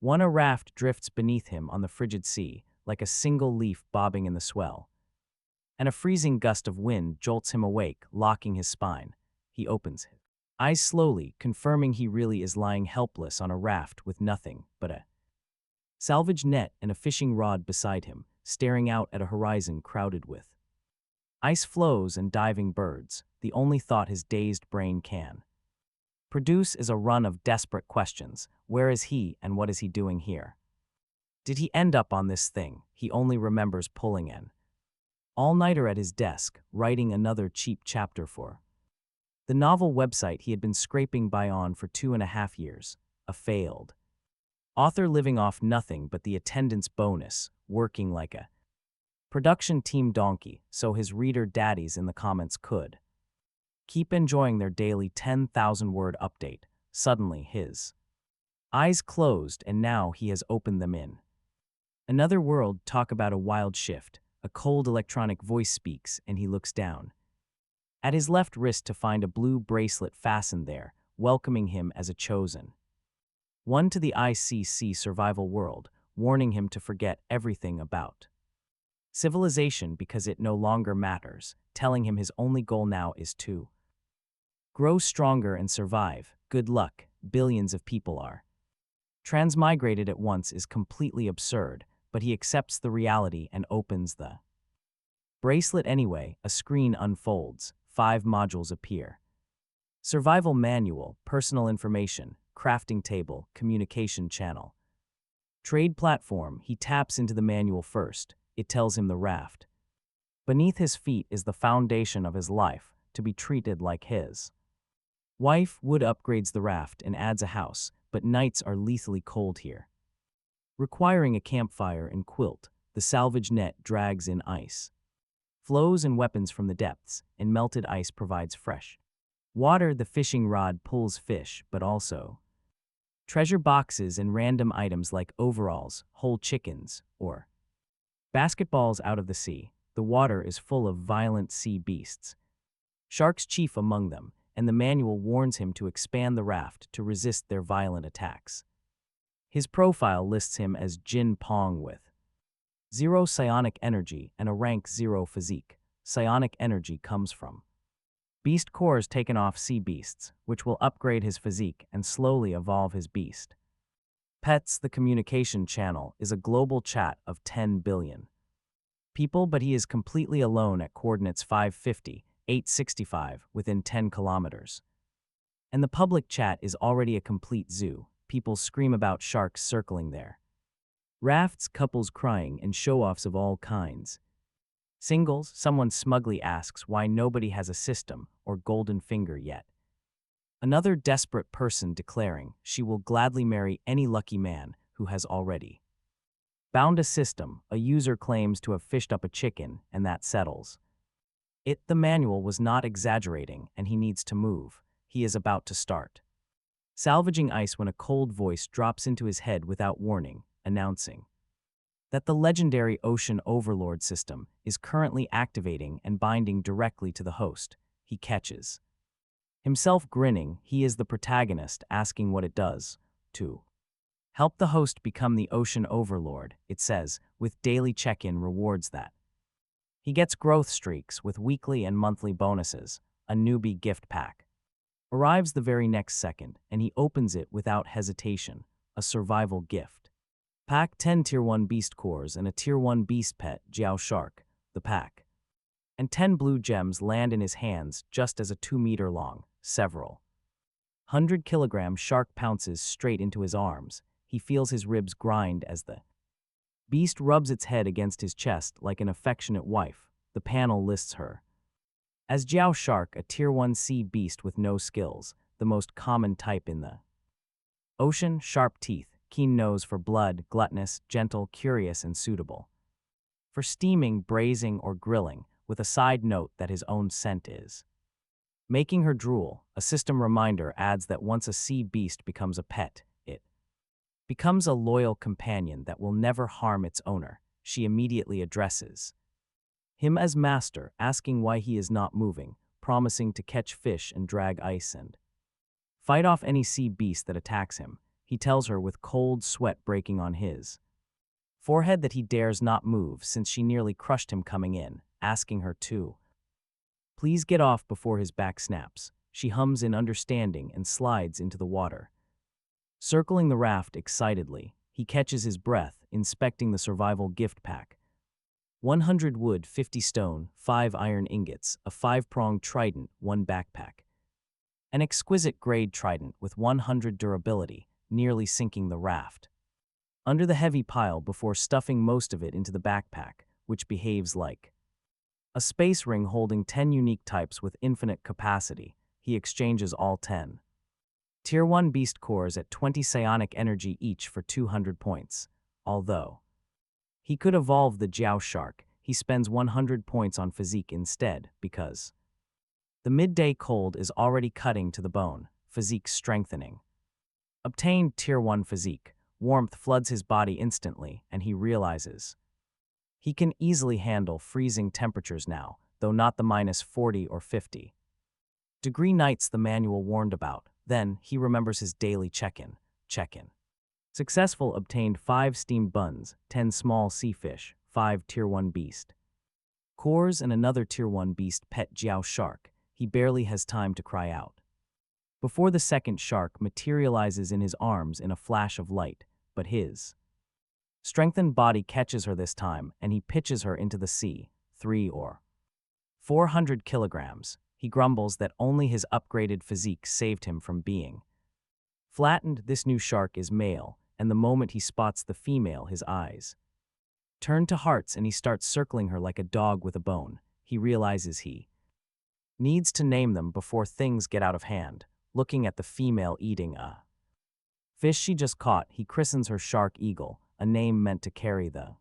A raft drifts beneath him on the frigid sea, like a single leaf bobbing in the swell, and a freezing gust of wind jolts him awake, locking his spine. He opens his eyes slowly, confirming he really is lying helpless on a raft with nothing but a salvage net and a fishing rod beside him, staring out at a horizon crowded with ice floes and diving birds. The only thought his dazed brain can produce is a run of desperate questions. Where is he and what is he doing here? Did he end up on this thing? He only remembers pulling an all-nighter at his desk, writing another cheap chapter for the novel website he had been scraping by on for 2.5 years, a failed author living off nothing but the attendance bonus, working like a production team donkey so his reader daddies in the comments could keep enjoying their daily 10,000-word update. Suddenly his eyes closed and now he has opened them in another world. Talk about a wild shift. A cold electronic voice speaks and he looks down at his left wrist to find a blue bracelet fastened there, welcoming him as a chosen one to the ICC survival world, warning him to forget everything about civilization because it no longer matters, telling him his only goal now is to grow stronger and survive. Good luck, billions of people are transmigrated at once is completely absurd, but he accepts the reality and opens the bracelet anyway. A screen unfolds, 5 modules appear. Survival manual, personal information, crafting table, communication channel, trade platform. He taps into the manual first. It tells him the raft beneath his feet is the foundation of his life, to be treated like his wife. Wood upgrades the raft and adds a house, but nights are lethally cold here, requiring a campfire and quilt. The salvage net drags in ice flows and weapons from the depths, and melted ice provides fresh water. The fishing rod pulls fish, but also treasure boxes and random items like overalls, whole chickens, or basketballs out of the sea. The water is full of violent sea beasts, sharks chief among them, and the manual warns him to expand the raft to resist their violent attacks. His profile lists him as Jin Pong with 0 psionic energy and a rank 0 physique. Psionic energy comes from beast cores taken off sea beasts, which will upgrade his physique and slowly evolve his beast. Pets. The communication channel is a global chat of 10 billion people, but he is completely alone at coordinates 550, 865 within 10 kilometers. And the public chat is already a complete zoo. People scream about sharks circling there, rafts, couples crying, and show-offs of all kinds. Singles. Someone smugly asks why nobody has a system or golden finger yet. Another desperate person declaring she will gladly marry any lucky man who has already bound a system. A user claims to have fished up a chicken, and that settles it. The manual was not exaggerating, and he needs to move. He is about to start salvaging ice when a cold voice drops into his head without warning, announcing that the legendary Ocean Overlord system is currently activating and binding directly to the host. He catches himself grinning. He is the protagonist, asking what it does to help the host become the Ocean Overlord. It says, with daily check-in rewards that he gets growth streaks with weekly and monthly bonuses. A newbie gift pack arrives the very next second, and he opens it without hesitation. A survival gift pack, 10 Tier 1 beast cores and a Tier 1 beast pet, Jiao Shark. The pack and 10 blue gems land in his hands just as a 2-meter-long, several 100-kilogram shark pounces straight into his arms. He feels his ribs grind as the beast rubs its head against his chest like an affectionate wife. The panel lists her as Jiao Shark, a Tier 1 sea beast with no skills, the most common type in the ocean. Sharp teeth, keen nose for blood, gluttonous, gentle, curious, and suitable for steaming, braising, or grilling, with a side note that his own scent is making her drool. A system reminder adds that once a sea beast becomes a pet, it becomes a loyal companion that will never harm its owner. She immediately addresses him as master, asking why he is not moving, promising to catch fish and drag ice and fight off any sea beast that attacks him. he tells her with cold sweat breaking on his forehead that he dares not move since she nearly crushed him coming in, asking her to please get off before his back snaps. She hums in understanding and slides into the water. Circling the raft excitedly, he catches his breath, inspecting the survival gift pack. 100 wood, 50 stone, 5 iron ingots, a 5-pronged trident, 1 backpack. An exquisite grade trident with 100 durability, nearly sinking the raft. Under the heavy pile before stuffing most of it into the backpack, which behaves like a space ring holding 10 unique types with infinite capacity, he exchanges all 10. Tier 1 beast cores at 20 psionic energy each for 200 points. Although he could evolve the Jiao shark, he spends 100 points on physique instead because the midday cold is already cutting to the bone, physique strengthening. Obtained Tier 1 physique, warmth floods his body instantly, and he realizes he can easily handle freezing temperatures now, though not the -40 or 50 degree nights the manual warned about. Then, he remembers his daily check-in. Successful, obtained 5 steamed buns, 10 small sea fish, 5 Tier 1 beast cores and another Tier 1 beast pet Jiao shark. He barely has time to cry out before the second shark materializes in his arms in a flash of light, but his strengthened body catches her this time, and he pitches her into the sea, 3 or 400 kilograms. He grumbles that only his upgraded physique saved him from being flattened. This new shark is male, and the moment he spots the female, his eyes turn to hearts and he starts circling her like a dog with a bone. He realizes he needs to name them before things get out of hand. Looking at the female eating a fish she just caught, he christens her Shark Eagle, a name meant to carry the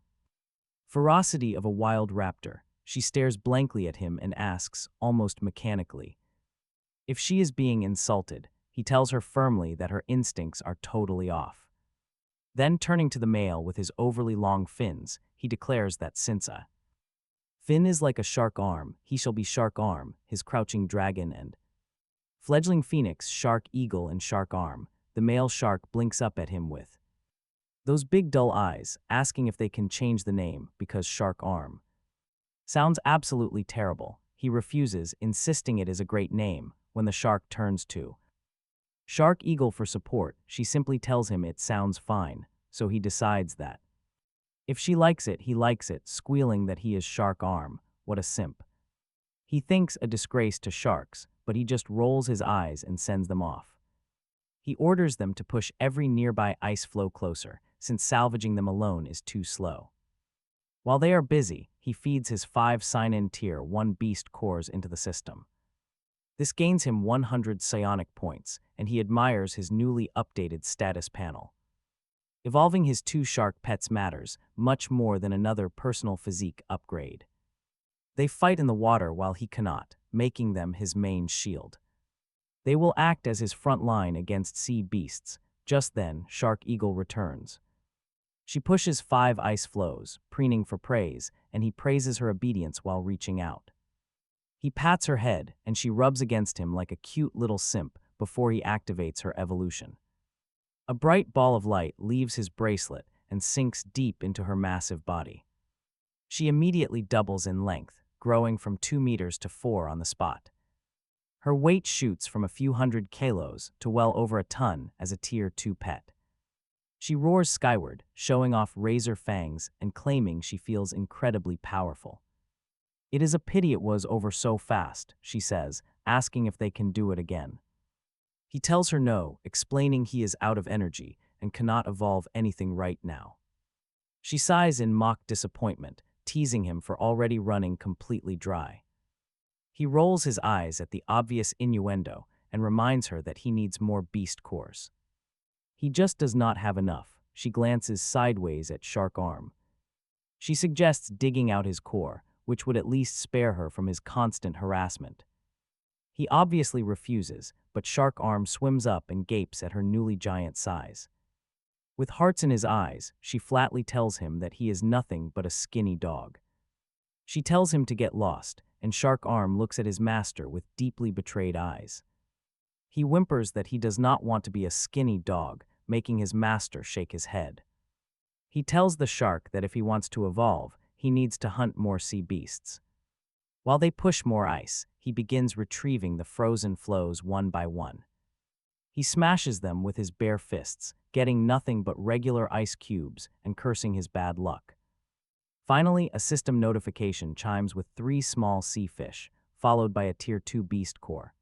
ferocity of a wild raptor. She stares blankly at him and asks, almost mechanically, if she is being insulted. He tells her firmly that her instincts are totally off. Then, turning to the male with his overly long fins, he declares that since a fin is like a shark arm, he shall be Shark Arm, his crouching dragon and fledgling phoenix, Shark Eagle and Shark Arm. The male shark blinks up at him with those big dull eyes, asking if they can change the name because Shark Arm sounds absolutely terrible. He refuses, insisting it is a great name. When the shark turns to Shark Eagle for support, she simply tells him it sounds fine, so he decides that if she likes it, he likes it, squealing that he is Shark Arm. What a simp. He thinks a disgrace to sharks, but he just rolls his eyes and sends them off. He orders them to push every nearby ice floe closer, since salvaging them alone is too slow. While they are busy, he feeds his 5 sign-in Tier 1 beast cores into the system. This gains him 100 psionic points, and he admires his newly updated status panel. Evolving his 2 shark pets matters much more than another personal physique upgrade. They fight in the water while he cannot, making them his main shield. They will act as his front line against sea beasts. Just then, Shark Eagle returns. She pushes 5 ice floes, preening for praise, and he praises her obedience while reaching out. He pats her head, and she rubs against him like a cute little simp before he activates her evolution. A bright ball of light leaves his bracelet and sinks deep into her massive body. She immediately doubles in length, growing from 2 meters to 4 on the spot. Her weight shoots from a few hundred kilos to well over a ton as a Tier 2 pet. She roars skyward, showing off razor fangs and claiming she feels incredibly powerful. It is a pity it was over so fast, she says, asking if they can do it again. He tells her no, explaining he is out of energy and cannot evolve anything right now. She sighs in mock disappointment, teasing him for already running completely dry. He rolls his eyes at the obvious innuendo and reminds her that he needs more beast cores. He just does not have enough. She glances sideways at Shark Arm. She suggests digging out his core, which would at least spare her from his constant harassment. He obviously refuses, but Shark Arm swims up and gapes at her newly giant size. With hearts in his eyes, she flatly tells him that he is nothing but a skinny dog. She tells him to get lost, and Shark Arm looks at his master with deeply betrayed eyes. He whimpers that he does not want to be a skinny dog, making his master shake his head. He tells the shark that if he wants to evolve, he needs to hunt more sea beasts. While they push more ice, he begins retrieving the frozen floes one by one. He smashes them with his bare fists, getting nothing but regular ice cubes and cursing his bad luck. Finally, a system notification chimes with 3 small sea fish, followed by a Tier 2 beast core.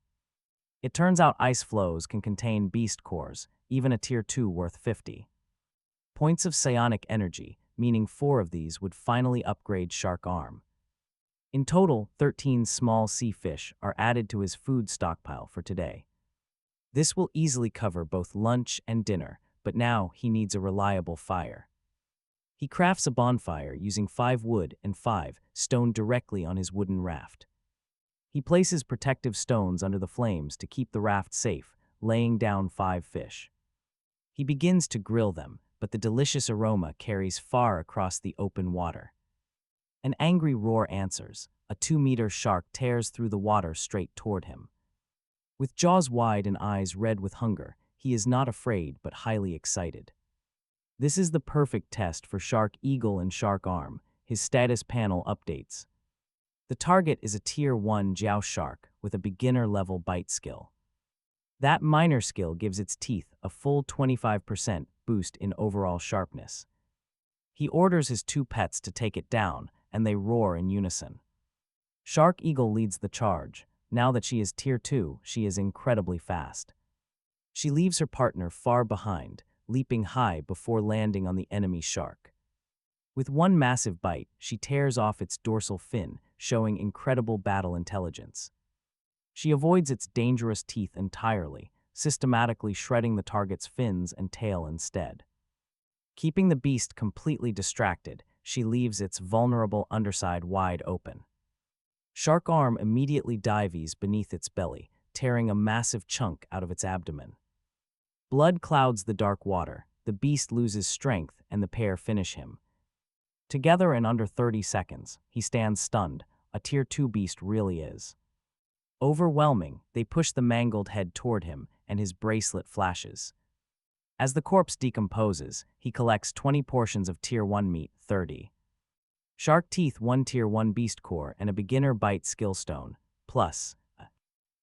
It turns out ice floes can contain beast cores, even a Tier 2 worth 50 points of psionic energy, meaning 4 of these would finally upgrade Shark Arm. In total, 13 small sea fish are added to his food stockpile for today. This will easily cover both lunch and dinner, but now he needs a reliable fire. He crafts a bonfire using 5 wood and 5 stone directly on his wooden raft. He places protective stones under the flames to keep the raft safe, laying down 5 fish. He begins to grill them, but the delicious aroma carries far across the open water. An angry roar answers. A 2-meter shark tears through the water straight toward him. With jaws wide and eyes red with hunger, he is not afraid but highly excited. This is the perfect test for Shark Eagle and Shark Arm. His status panel updates. The target is a Tier 1 Jiao shark with a beginner-level bite skill. That minor skill gives its teeth a full 25% boost in overall sharpness. He orders his 2 pets to take it down, and they roar in unison. Shark Eagle leads the charge. Now that she is Tier 2, she is incredibly fast. She leaves her partner far behind, leaping high before landing on the enemy shark. With one massive bite, she tears off its dorsal fin, showing incredible battle intelligence. She avoids its dangerous teeth entirely, systematically shredding the target's fins and tail instead. Keeping the beast completely distracted, she leaves its vulnerable underside wide open. Shark Arm immediately dives beneath its belly, tearing a massive chunk out of its abdomen. Blood clouds the dark water, the beast loses strength, and the pair finish him. Together in under 30 seconds, he stands stunned. A Tier 2 beast really is. Overwhelming, they push the mangled head toward him, and his bracelet flashes. As the corpse decomposes, he collects 20 portions of Tier 1 meat, 30 shark teeth, 1 Tier 1 beast core, and a beginner bite skill stone. Plus, a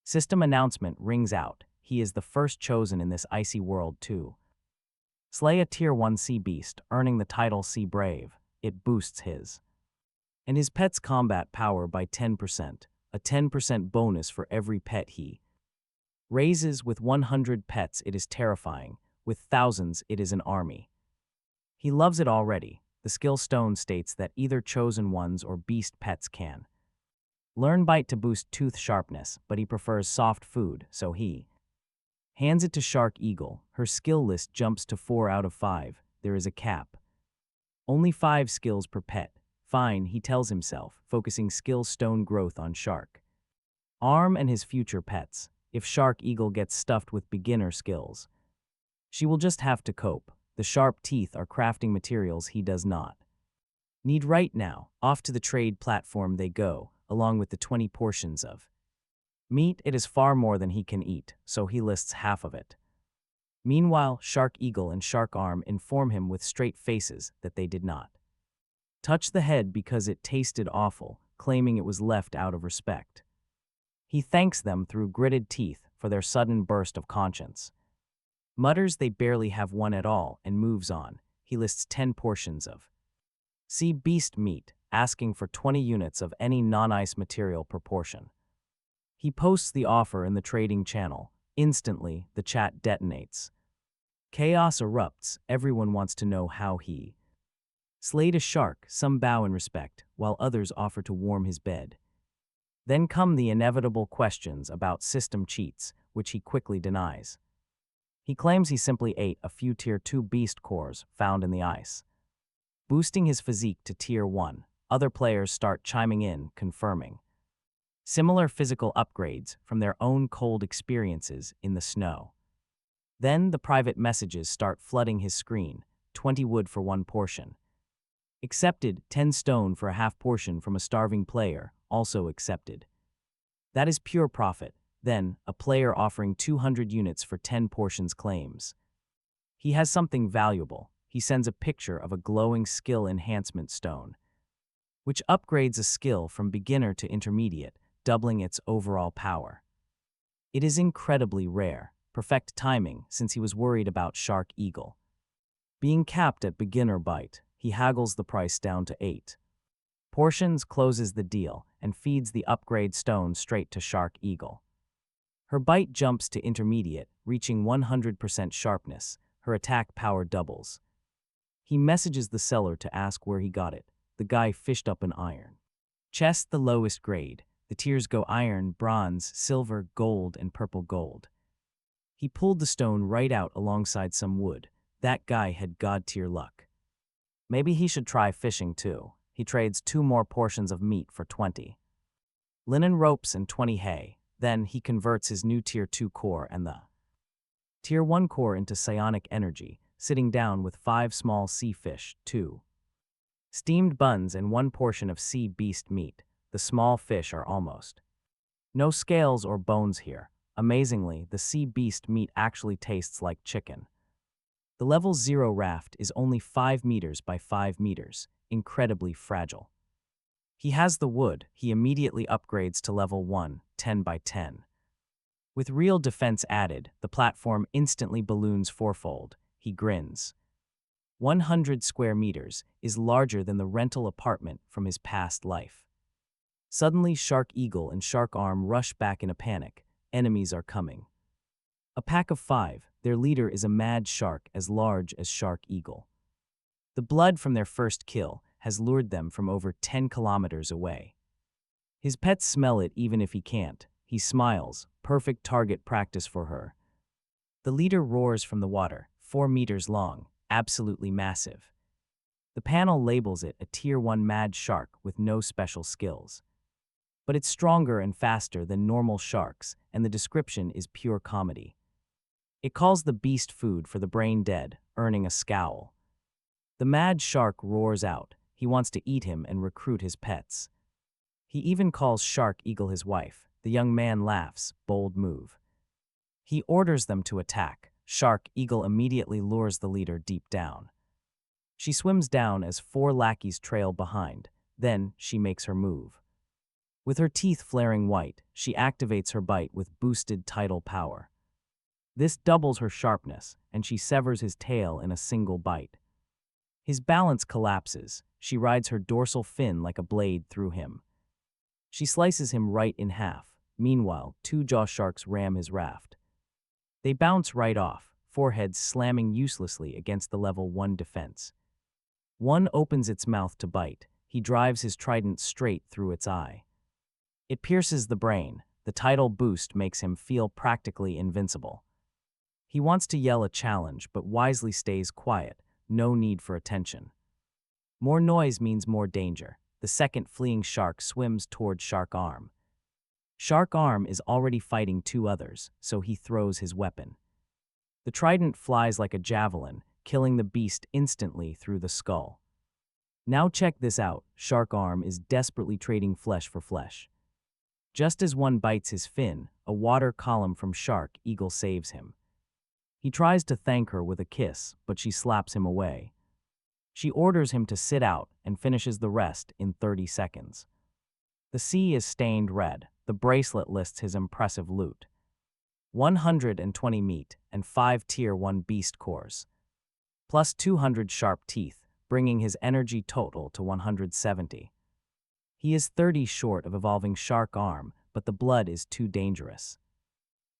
system announcement rings out. He is the first chosen in this icy world to slay a Tier 1 sea beast, earning the title Sea Brave. It boosts his and his pet's combat power by 10%, a 10% bonus for every pet he raises. With 100 pets, it is terrifying. With thousands, it is an army. He loves it already. The skill stone states that either chosen ones or beast pets can learn bite to boost tooth sharpness, but he prefers soft food, so he hands it to Shark Eagle. Her skill list jumps to 4 out of 5. There is a cap. Only 5 skills per pet. Fine, he tells himself, focusing skill stone growth on Shark Arm and his future pets. If Shark Eagle gets stuffed with beginner skills, she will just have to cope. The sharp teeth are crafting materials he does not need right now. Off to the trade platform they go, along with the 20 portions of meat. It is far more than he can eat, so he lists half of it. Meanwhile, Shark Eagle and Shark Arm inform him with straight faces that they did not touch the head because it tasted awful, claiming it was left out of respect. He thanks them through gritted teeth for their sudden burst of conscience. Mutters they barely have one at all and moves on. He lists 10 portions of sea beast meat, asking for 20 units of any non-ice material per portion. He posts the offer in the trading channel. Instantly, the chat detonates. Chaos erupts. Everyone wants to know how he slayed a shark. Some bow in respect, while others offer to warm his bed. Then come the inevitable questions about system cheats, which he quickly denies. He claims he simply ate a few Tier 2 beast cores found in the ice, boosting his physique to Tier 1. Other players start chiming in, confirming similar physical upgrades from their own cold experiences in the snow. Then the private messages start flooding his screen. 20 wood for 1 portion. Accepted. 10 stone for a half portion from a starving player, also accepted. That is pure profit. Then, a player offering 200 units for 10 portions claims He has something valuable. He sends a picture of a glowing skill enhancement stone, which upgrades a skill from beginner to intermediate, doubling its overall power. It is incredibly rare, perfect timing since he was worried about Shark Eagle. Being capped at beginner bite, he haggles the price down to 8 portions, closes the deal, and feeds the upgrade stone straight to Shark Eagle. Her bite jumps to intermediate, reaching 100% sharpness. Her attack power doubles. He messages the seller to ask where he got it. The guy fished up an iron chest, the lowest grade. The tiers go iron, bronze, silver, gold, and purple gold. He pulled the stone right out alongside some wood. That guy had god-tier luck. Maybe he should try fishing too. He trades 2 more portions of meat for 20 linen ropes and 20 hay. Then he converts his new Tier 2 core and the Tier 1 core into psionic energy, sitting down with 5 small sea fish, 2 steamed buns, and 1 portion of sea beast meat. The small fish are almost no scales or bones here. Amazingly, the sea beast meat actually tastes like chicken. The level 0 raft is only 5 meters by 5 meters, incredibly fragile. He has the wood. He immediately upgrades to level 1, 10 by 10. With real defense added, the platform instantly balloons fourfold. He grins. 100 square meters is larger than the rental apartment from his past life. Suddenly, Shark Eagle and Shark Arm rush back in a panic. Enemies are coming. A pack of 5, their leader is a mad shark as large as Shark Eagle. The blood from their first kill has lured them from over 10 kilometers away. His pets smell it even if he can't. He smiles, perfect target practice for her. The leader roars from the water, 4 meters long, absolutely massive. The panel labels it a Tier 1 mad shark with no special skills. But it's stronger and faster than normal sharks, and the description is pure comedy. It calls the beast food for the brain dead, earning a scowl. The mad shark roars out. He wants to eat him and recruit his pets. He even calls Shark Eagle his wife. The young man laughs, bold move. He orders them to attack. Shark Eagle immediately lures the leader deep down. She swims down as 4 lackeys trail behind. Then she makes her move. With her teeth flaring white, she activates her bite with boosted tidal power. This doubles her sharpness, and she severs his tail in a single bite. His balance collapses. She rides her dorsal fin like a blade through him. She slices him right in half. Meanwhile, 2 jaw sharks ram his raft. They bounce right off, foreheads slamming uselessly against the level 1 defense. One opens its mouth to bite. He drives his trident straight through its eye. It pierces the brain. The tidal boost makes him feel practically invincible. He wants to yell a challenge, but wisely stays quiet. No need for attention. More noise means more danger. The second fleeing shark swims toward Shark Arm. Shark Arm is already fighting 2 others, so he throws his weapon. The trident flies like a javelin, killing the beast instantly through the skull. Now check this out. Shark Arm is desperately trading flesh for flesh. Just as one bites his fin, a water column from Shark Eagle saves him. He tries to thank her with a kiss, but she slaps him away. She orders him to sit out and finishes the rest in 30 seconds. The sea is stained red. The bracelet lists his impressive loot. 120 meat and 5 Tier 1 beast cores, plus 200 sharp teeth, bringing his energy total to 170. He is 30 short of evolving Shark Arm, but the blood is too dangerous.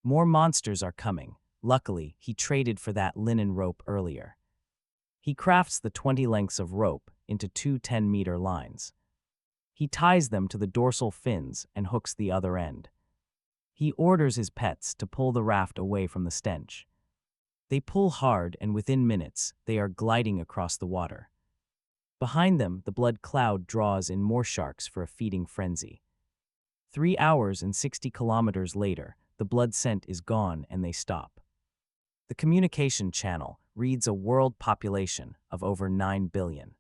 More monsters are coming. Luckily, he traded for that linen rope earlier. He crafts the 20 lengths of rope into 2 10-meter lines. He ties them to the dorsal fins and hooks the other end. He orders his pets to pull the raft away from the stench. They pull hard, and within minutes, they are gliding across the water. Behind them, the blood cloud draws in more sharks for a feeding frenzy. 3 hours and 60 kilometers later, the blood scent is gone and they stop. The communication channel reads a world population of over 9 billion.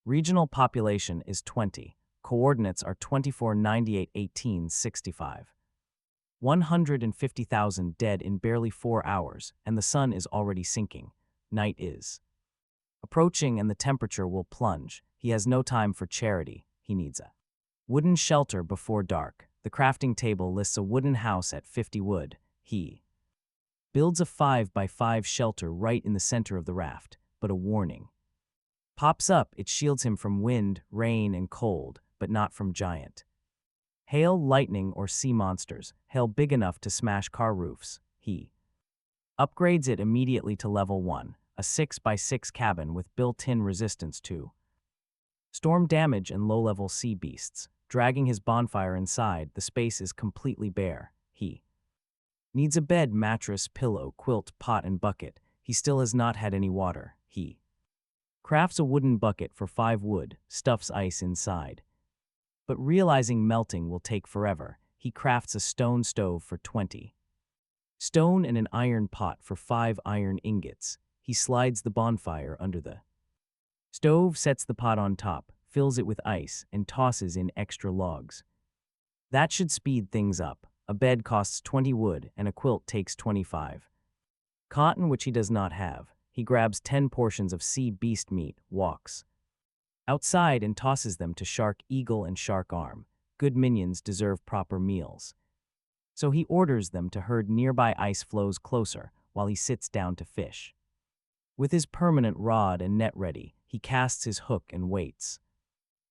Regional population is 20. Coordinates are 24, 98, 18, 65. 150,000 dead in barely 4 hours, and the sun is already sinking. Night is approaching and the temperature will plunge. He has no time for charity. He needs a wooden shelter before dark. The crafting table lists a wooden house at 50 wood. He builds a 5 by 5 shelter right in the center of the raft, but a warning pops up. It shields him from wind, rain, and cold, but not from giant hail, lightning, or sea monsters. Hail big enough to smash car roofs. He upgrades it immediately to level 1, a 6 by 6 cabin with built-in resistance to storm damage and low-level sea beasts. Dragging his bonfire inside, the space is completely bare. He needs a bed, mattress, pillow, quilt, pot, and bucket. He still has not had any water. He crafts a wooden bucket for 5 wood, stuffs ice inside. But realizing melting will take forever, he crafts a stone stove for 20 stone and an iron pot for 5 iron ingots. He slides the bonfire under the stove, sets the pot on top, fills it with ice, and tosses in extra logs. That should speed things up. A bed costs 20 wood, and a quilt takes 25 cotton, which he does not have. He grabs 10 portions of sea beast meat, walks outside, and tosses them to Shark Eagle and Shark Arm. Good minions deserve proper meals. So he orders them to herd nearby. Ice flows closer while he sits down to fish. With his permanent rod and net ready, he casts his hook and waits.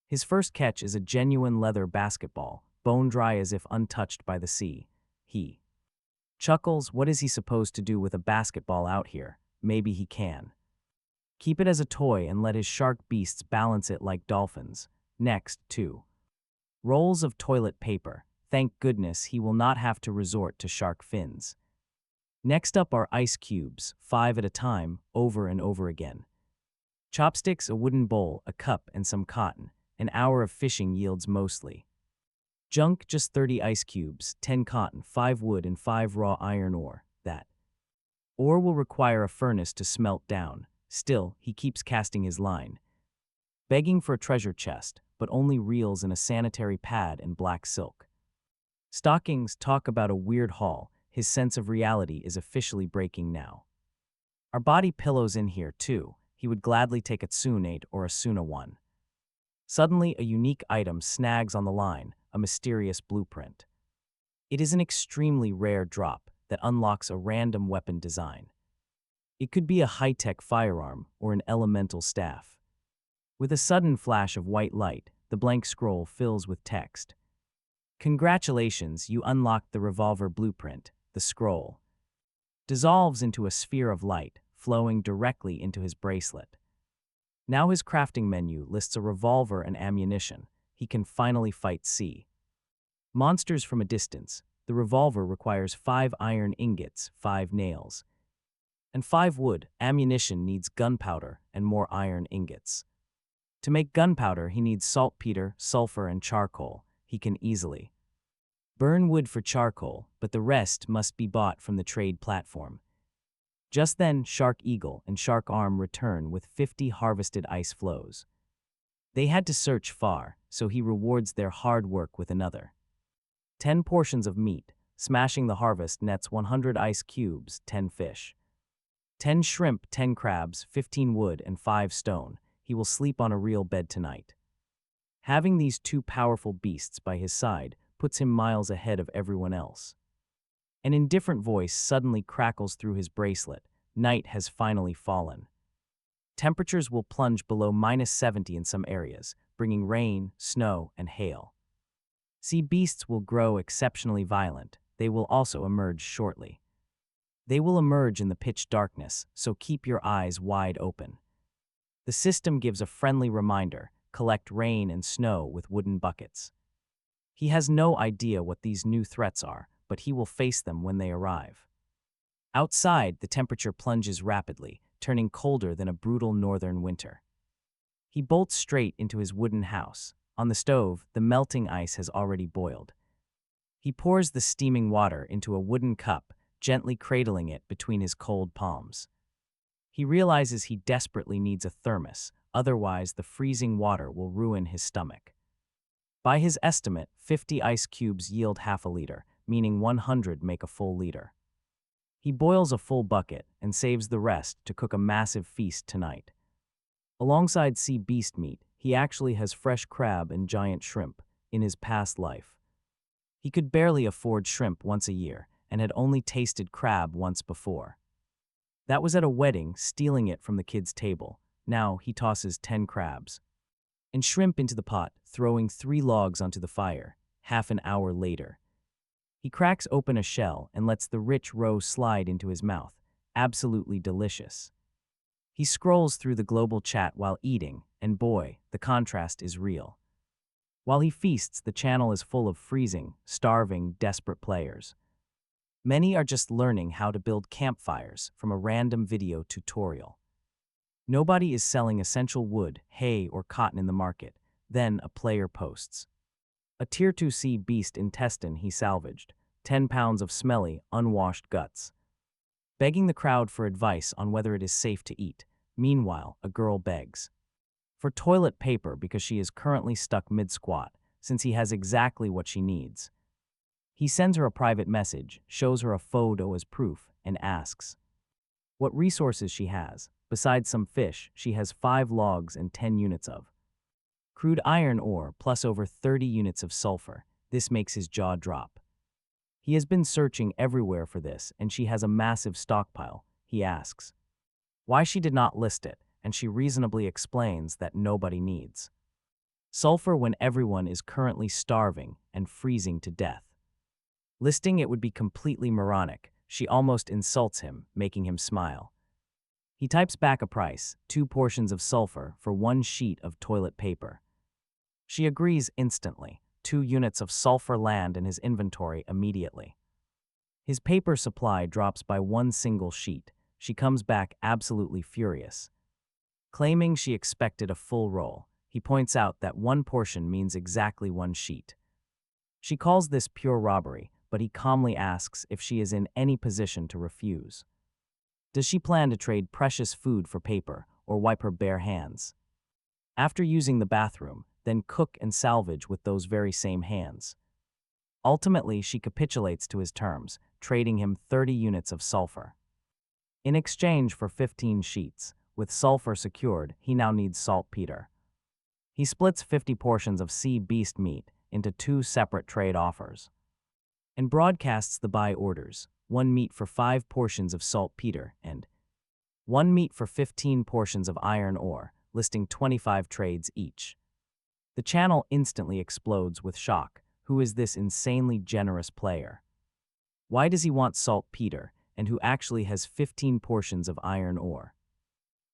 His first catch is a genuine leather basketball, bone dry as if untouched by the sea. He chuckles. What is he supposed to do with a basketball out here? Maybe he can keep it as a toy and let his shark beasts balance it like dolphins. Next, 2 rolls of toilet paper. Thank goodness he will not have to resort to shark fins. Next up are ice cubes, 5 at a time, over and over again. Chopsticks, a wooden bowl, a cup, and some cotton. An hour of fishing yields mostly junk, just 30 ice cubes, 10 cotton, 5 wood, and 5 raw iron ore. That ore will require a furnace to smelt down. Still, he keeps casting his line, begging for a treasure chest, but only reels in a sanitary pad and black silk stockings. Talk about a weird haul. His sense of reality is officially breaking now. Our body pillows in here too. He would gladly take a Tsune8 or a Suna 1. Suddenly, a unique item snags on the line, a mysterious blueprint. It is an extremely rare drop that unlocks a random weapon design. It could be a high-tech firearm or an elemental staff. With a sudden flash of white light, the blank scroll fills with text. Congratulations, you unlocked the revolver blueprint. The scroll dissolves into a sphere of light, flowing directly into his bracelet. Now his crafting menu lists a revolver and ammunition. He can finally fight sea monsters from a distance. The revolver requires 5 iron ingots, 5 nails, and 5 wood. Ammunition needs gunpowder and more iron ingots. To make gunpowder, he needs saltpeter, sulfur, and charcoal. He can easily burn wood for charcoal, but the rest must be bought from the trade platform. Just then, Shark Eagle and Shark Arm return with 50 harvested ice floes. They had to search far, so he rewards their hard work with another 10 portions of meat. Smashing the harvest nets 100 ice cubes, 10 fish, 10 shrimp, 10 crabs, 15 wood, and 5 stone. He will sleep on a real bed tonight. Having these 2 powerful beasts by his side puts him miles ahead of everyone else. An indifferent voice suddenly crackles through his bracelet. Night has finally fallen. Temperatures will plunge below -70 in some areas, bringing rain, snow, and hail. Sea beasts will grow exceptionally violent. They will also emerge shortly. They will emerge in the pitch darkness, so keep your eyes wide open. The system gives a friendly reminder: collect rain and snow with wooden buckets. He has no idea what these new threats are, but he will face them when they arrive. Outside, the temperature plunges rapidly, turning colder than a brutal northern winter. He bolts straight into his wooden house. On the stove, the melting ice has already boiled. He pours the steaming water into a wooden cup, gently cradling it between his cold palms. He realizes he desperately needs a thermos, otherwise the freezing water will ruin his stomach. By his estimate, 50 ice cubes yield half a liter, meaning 100 make a full liter. He boils a full bucket and saves the rest to cook a massive feast tonight. Alongside sea beast meat, he actually has fresh crab and giant shrimp in his past life. He could barely afford shrimp once a year and had only tasted crab once before. That was at a wedding, stealing it from the kid's table. Now he tosses 10 crabs and shrimp into the pot, throwing 3 logs onto the fire. Half an hour later, he cracks open a shell and lets the rich roe slide into his mouth. Absolutely delicious. He scrolls through the global chat while eating, and boy, the contrast is real. While he feasts, the channel is full of freezing, starving, desperate players. Many are just learning how to build campfires from a random video tutorial. Nobody is selling essential wood, hay, or cotton in the market. Then a player posts a Tier 2 sea beast intestine he salvaged, 10 pounds of smelly, unwashed guts, begging the crowd for advice on whether it is safe to eat. Meanwhile, a girl begs for toilet paper because she is currently stuck mid-squat, since he has exactly what she needs. He sends her a private message, shows her a photo as proof, and asks what resources she has. Besides some fish, she has 5 logs and 10 units of crude iron ore plus over 30 units of sulfur. This makes his jaw drop. He has been searching everywhere for this, and she has a massive stockpile. He asks why she did not list it, and she reasonably explains that nobody needs sulfur when everyone is currently starving and freezing to death. Listing it would be completely moronic. She almost insults him, making him smile. He types back a price, 2 portions of sulfur for 1 sheet of toilet paper. She agrees instantly. 2 units of sulfur land in his inventory immediately. His paper supply drops by 1 single sheet. She comes back absolutely furious, claiming she expected a full roll. He points out that 1 portion means exactly 1 sheet. She calls this pure robbery, but he calmly asks if she is in any position to refuse. Does she plan to trade precious food for paper or wipe her bare hands after using the bathroom, then cook and salvage with those very same hands? Ultimately, she capitulates to his terms, trading him 30 units of sulfur in exchange for 15 sheets. With sulfur secured, he now needs saltpeter. He splits 50 portions of sea beast meat into 2 separate trade offers and broadcasts the buy orders: 1 meat for 5 portions of saltpeter and 1 meat for 15 portions of iron ore, listing 25 trades each. The channel instantly explodes with shock. Who is this insanely generous player? Why does he want saltpeter, and who actually has 15 portions of iron ore?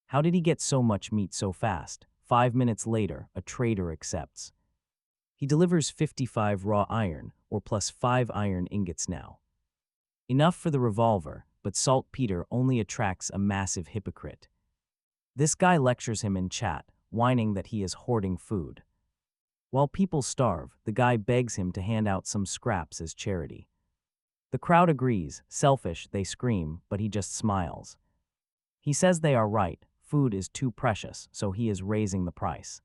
How did he get so much meat so fast? 5 minutes later, a trader accepts. He delivers 55 raw iron, or plus 5 iron ingots now. Enough for the revolver, but saltpeter only attracts a massive hypocrite. This guy lectures him in chat, whining that he is hoarding food. While people starve, the guy begs him to hand out some scraps as charity. The crowd agrees. Selfish, they scream, but he just smiles. He says they are right. Food is too precious, so he is raising the price.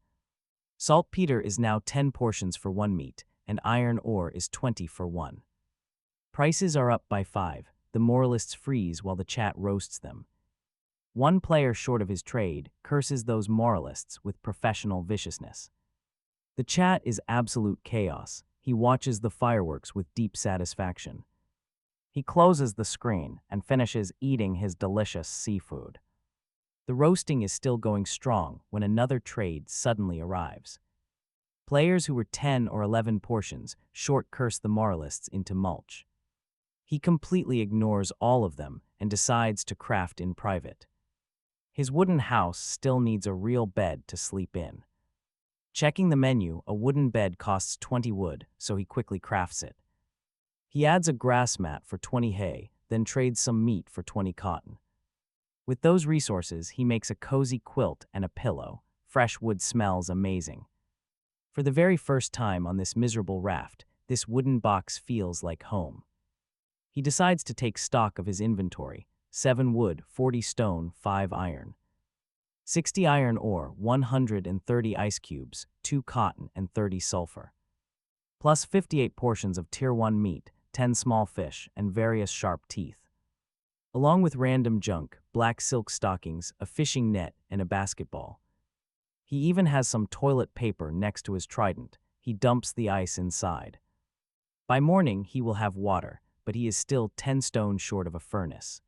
Saltpeter is now 10 portions for 1 meat, and iron ore is 20 for 1. Prices are up by 5. The moralists freeze while the chat roasts them. One player short of his trade curses those moralists with professional viciousness. The chat is absolute chaos. He watches the fireworks with deep satisfaction. He closes the screen and finishes eating his delicious seafood. The roasting is still going strong when another trade suddenly arrives. Players who were 10 or 11 portions short curse the moralists into mulch. He completely ignores all of them and decides to craft in private. His wooden house still needs a real bed to sleep in. Checking the menu, a wooden bed costs 20 wood, so he quickly crafts it. He adds a grass mat for 20 hay, then trades some meat for 20 cotton. With those resources, he makes a cozy quilt and a pillow. Fresh wood smells amazing. For the very first time on this miserable raft, this wooden box feels like home. He decides to take stock of his inventory: 7 wood, 40 stone, 5 iron, 60 iron ore, 130 ice cubes, 2 cotton, and 30 sulfur, plus 58 portions of Tier 1 meat, 10 small fish, and various sharp teeth. along with random junk, black silk stockings, a fishing net, and a basketball. He even has some toilet paper next to his trident. He dumps the ice inside. By morning, he will have water, but he is still 10 stones short of a furnace.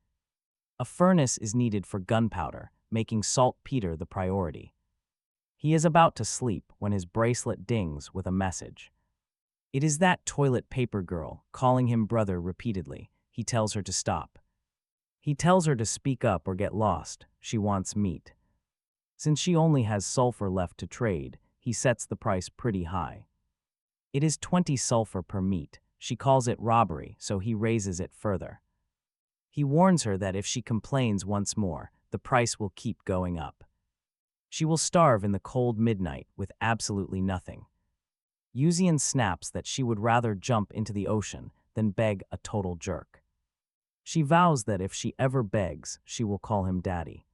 A furnace is needed for gunpowder, making saltpeter the priority. He is about to sleep when his bracelet dings with a message. It is that toilet paper girl, calling him brother repeatedly. He tells her to stop. He tells her to speak up or get lost. She wants meat. Since she only has sulfur left to trade, he sets the price pretty high. It is 20 sulfur per meat. She calls it robbery, so he raises it further. He warns her that if she complains once more, the price will keep going up. She will starve in the cold midnight with absolutely nothing. Yuzian snaps that she would rather jump into the ocean than beg a total jerk. She vows that if she ever begs, she will call him daddy.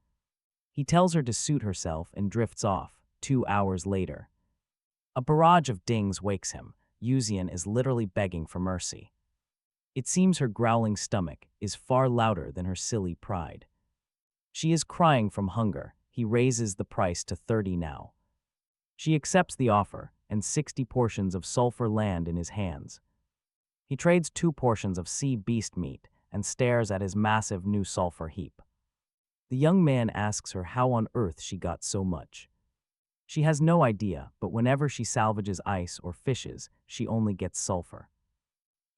He tells her to suit herself and drifts off, 2 hours later. A barrage of dings wakes him. Yuzian is literally begging for mercy. It seems her growling stomach is far louder than her silly pride. She is crying from hunger. He raises the price to 30 now. She accepts the offer, and 60 portions of sulfur land in his hands. He trades 2 portions of sea beast meat and stares at his massive new sulfur heap. The young man asks her how on earth she got so much. She has no idea, but whenever she salvages ice or fishes, she only gets sulfur.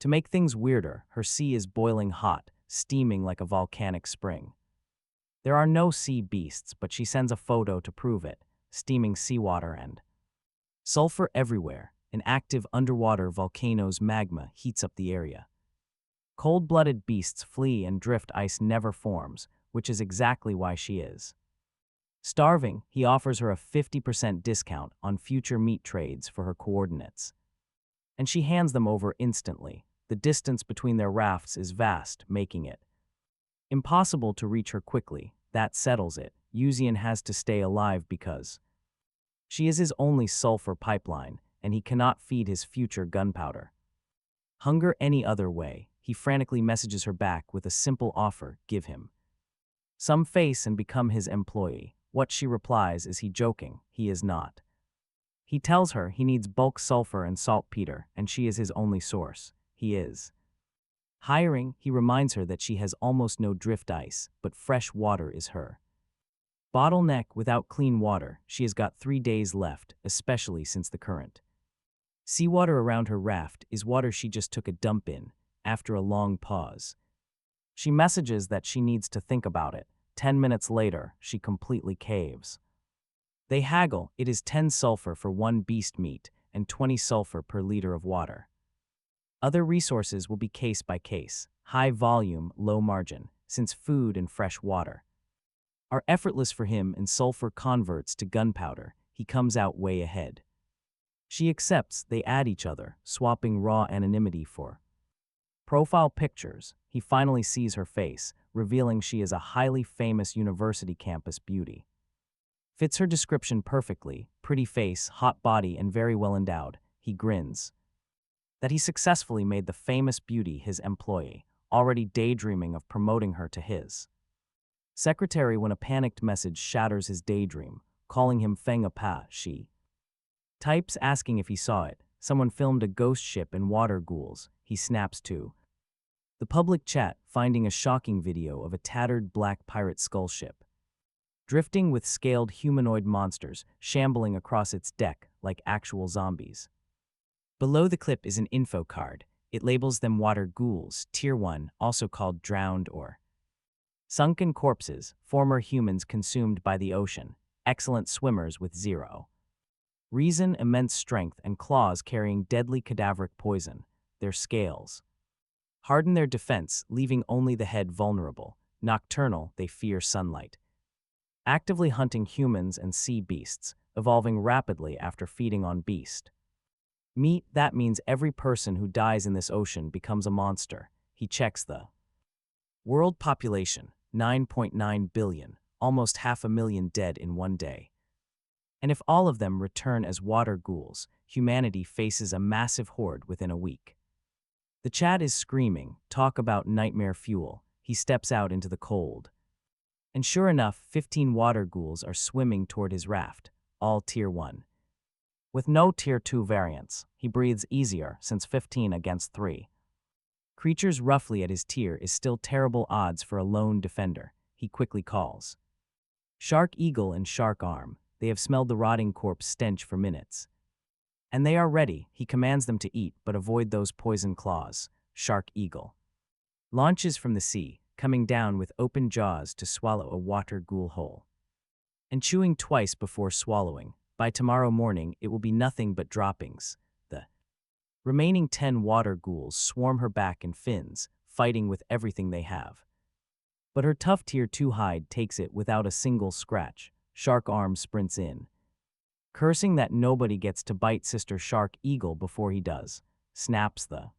To make things weirder, her sea is boiling hot, steaming like a volcanic spring. There are no sea beasts, but she sends a photo to prove it, steaming seawater and sulfur everywhere. An active underwater volcano's magma heats up the area. Cold-blooded beasts flee and drift ice never forms, which is exactly why she is starving. He offers her a 50% discount on future meat trades for her coordinates. And she hands them over instantly. The distance between their rafts is vast, making it impossible to reach her quickly. That settles it. Yuzian has to stay alive because she is his only sulfur pipeline, and he cannot feed his future gunpowder. Hunger any other way. He frantically messages her back with a simple offer: give him some face and become his employee. What she replies is he joking. He is not. He tells her he needs bulk sulfur and saltpeter, and she is his only source. He is hiring. He reminds her that she has almost no drift ice, but fresh water is her bottleneck. Without clean water, she has got 3 days left, especially since the current seawater around her raft is water she just took a dump in. After a long pause, she messages that she needs to think about it. 10 minutes later, she completely caves. They haggle. It is 10 sulfur for 1 beast meat and 20 sulfur per liter of water. Other resources will be case by case, high volume, low margin, since food and fresh water are effortless for him and sulfur converts to gunpowder. He comes out way ahead. She accepts. They add each other, swapping raw anonymity for profile pictures. He finally sees her face, revealing she is a highly famous university campus beauty. Fits her description perfectly: pretty face, hot body, and very well endowed. He grins that he successfully made the famous beauty his employee, already daydreaming of promoting her to his secretary when a panicked message shatters his daydream, calling him Feng Apa. She types asking if he saw it. Someone filmed a ghost ship and water ghouls. He snaps to the public chat, finding a shocking video of a tattered black pirate skull ship drifting with scaled humanoid monsters shambling across its deck like actual zombies. Below the clip is an info card. It labels them water ghouls, Tier 1, also called drowned or sunken corpses, former humans consumed by the ocean, excellent swimmers with 0 reason, immense strength, and claws carrying deadly cadaveric poison. Their scales harden their defense, leaving only the head vulnerable. Nocturnal, they fear sunlight. Actively hunting humans and sea beasts, evolving rapidly after feeding on beast meat. That means every person who dies in this ocean becomes a monster. He checks the world population, 9.9 billion, almost 500,000 dead in 1 day. And if all of them return as water ghouls, humanity faces a massive horde within a week. The chat is screaming, talk about nightmare fuel. he steps out into the cold. And sure enough, 15 water ghouls are swimming toward his raft, all Tier 1. With no Tier 2 variants, he breathes easier since 15 against 3. Creatures roughly at his tier is still terrible odds for a lone defender, he quickly calls. Shark Eagle and Shark Arm, they have smelled the rotting corpse stench for minutes. And they are ready, he commands them to eat but avoid those poison claws. Shark Eagle launches from the sea, coming down with open jaws to swallow a water ghoul whole. And chewing twice before swallowing, by tomorrow morning it will be nothing but droppings. The remaining 10 water ghouls swarm her back and fins, fighting with everything they have. But her tough Tier 2 hide takes it without a single scratch. Shark Arm sprints in, cursing that nobody gets to bite Sister Shark Eagle before he does, snaps the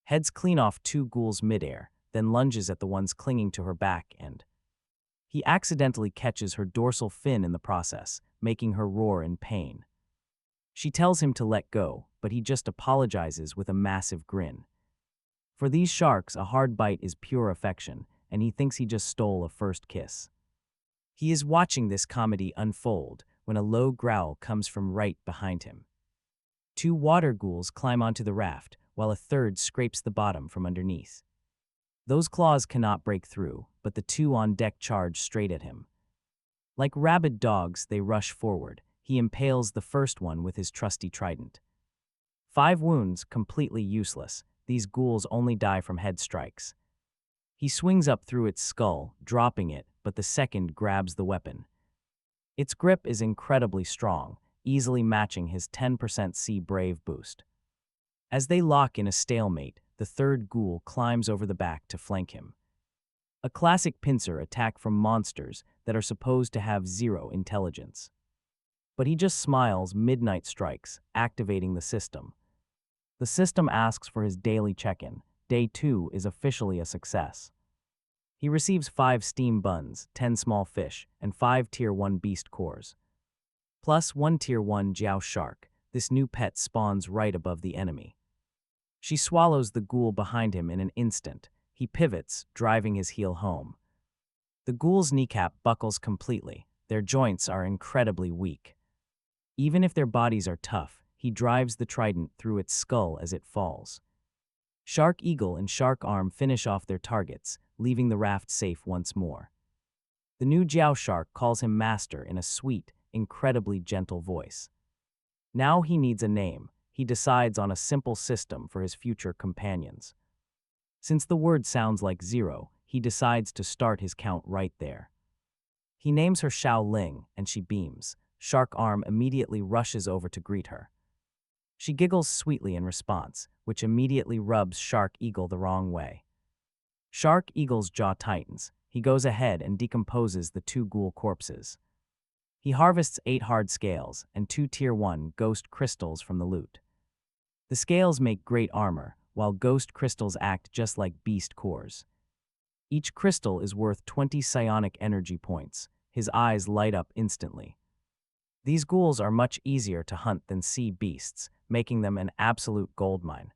heads clean off 2 ghouls midair, then lunges at the ones clinging to her back and he accidentally catches her dorsal fin in the process, making her roar in pain. She tells him to let go, but he just apologizes with a massive grin. For these sharks, a hard bite is pure affection, and he thinks he just stole a first kiss. He is watching this comedy unfold when a low growl comes from right behind him. 2 water ghouls climb onto the raft, while a third scrapes the bottom from underneath. Those claws cannot break through, but the 2 on deck charge straight at him. Like rabid dogs, they rush forward. He impales the first one with his trusty trident. 5 wounds, completely useless. These ghouls only die from head strikes. He swings up through its skull, dropping it, but the second grabs the weapon. Its grip is incredibly strong, easily matching his 10% Sea Brave boost. As they lock in a stalemate, the third ghoul climbs over the back to flank him. A classic pincer attack from monsters that are supposed to have 0 intelligence. But he just smiles. Midnight strikes, activating the system. The system asks for his daily check-in. Day 2 is officially a success. He receives 5 steam buns, 10 small fish, and 5 Tier 1 beast cores. Plus 1 Tier 1 Jiao shark. This new pet spawns right above the enemy. She swallows the ghoul behind him in an instant. He pivots, driving his heel home. The ghoul's kneecap buckles completely. Their joints are incredibly weak. Even if their bodies are tough, he drives the trident through its skull as it falls. Shark Eagle and Shark Arm finish off their targets, leaving the raft safe once more. The new Jiao shark calls him master in a sweet, incredibly gentle voice. Now he needs a name. He decides on a simple system for his future companions. Since the word sounds like 0, he decides to start his count right there. He names her Xiao Ling, and she beams. Shark Arm immediately rushes over to greet her. She giggles sweetly in response, which immediately rubs Shark Eagle the wrong way. Shark Eagle's jaw tightens. He goes ahead and decomposes the 2 ghoul corpses. He harvests 8 hard scales and 2 Tier 1 ghost crystals from the loot. The scales make great armor, while ghost crystals act just like beast cores. Each crystal is worth 20 psionic energy points. His eyes light up instantly. These ghouls are much easier to hunt than sea beasts, making them an absolute goldmine.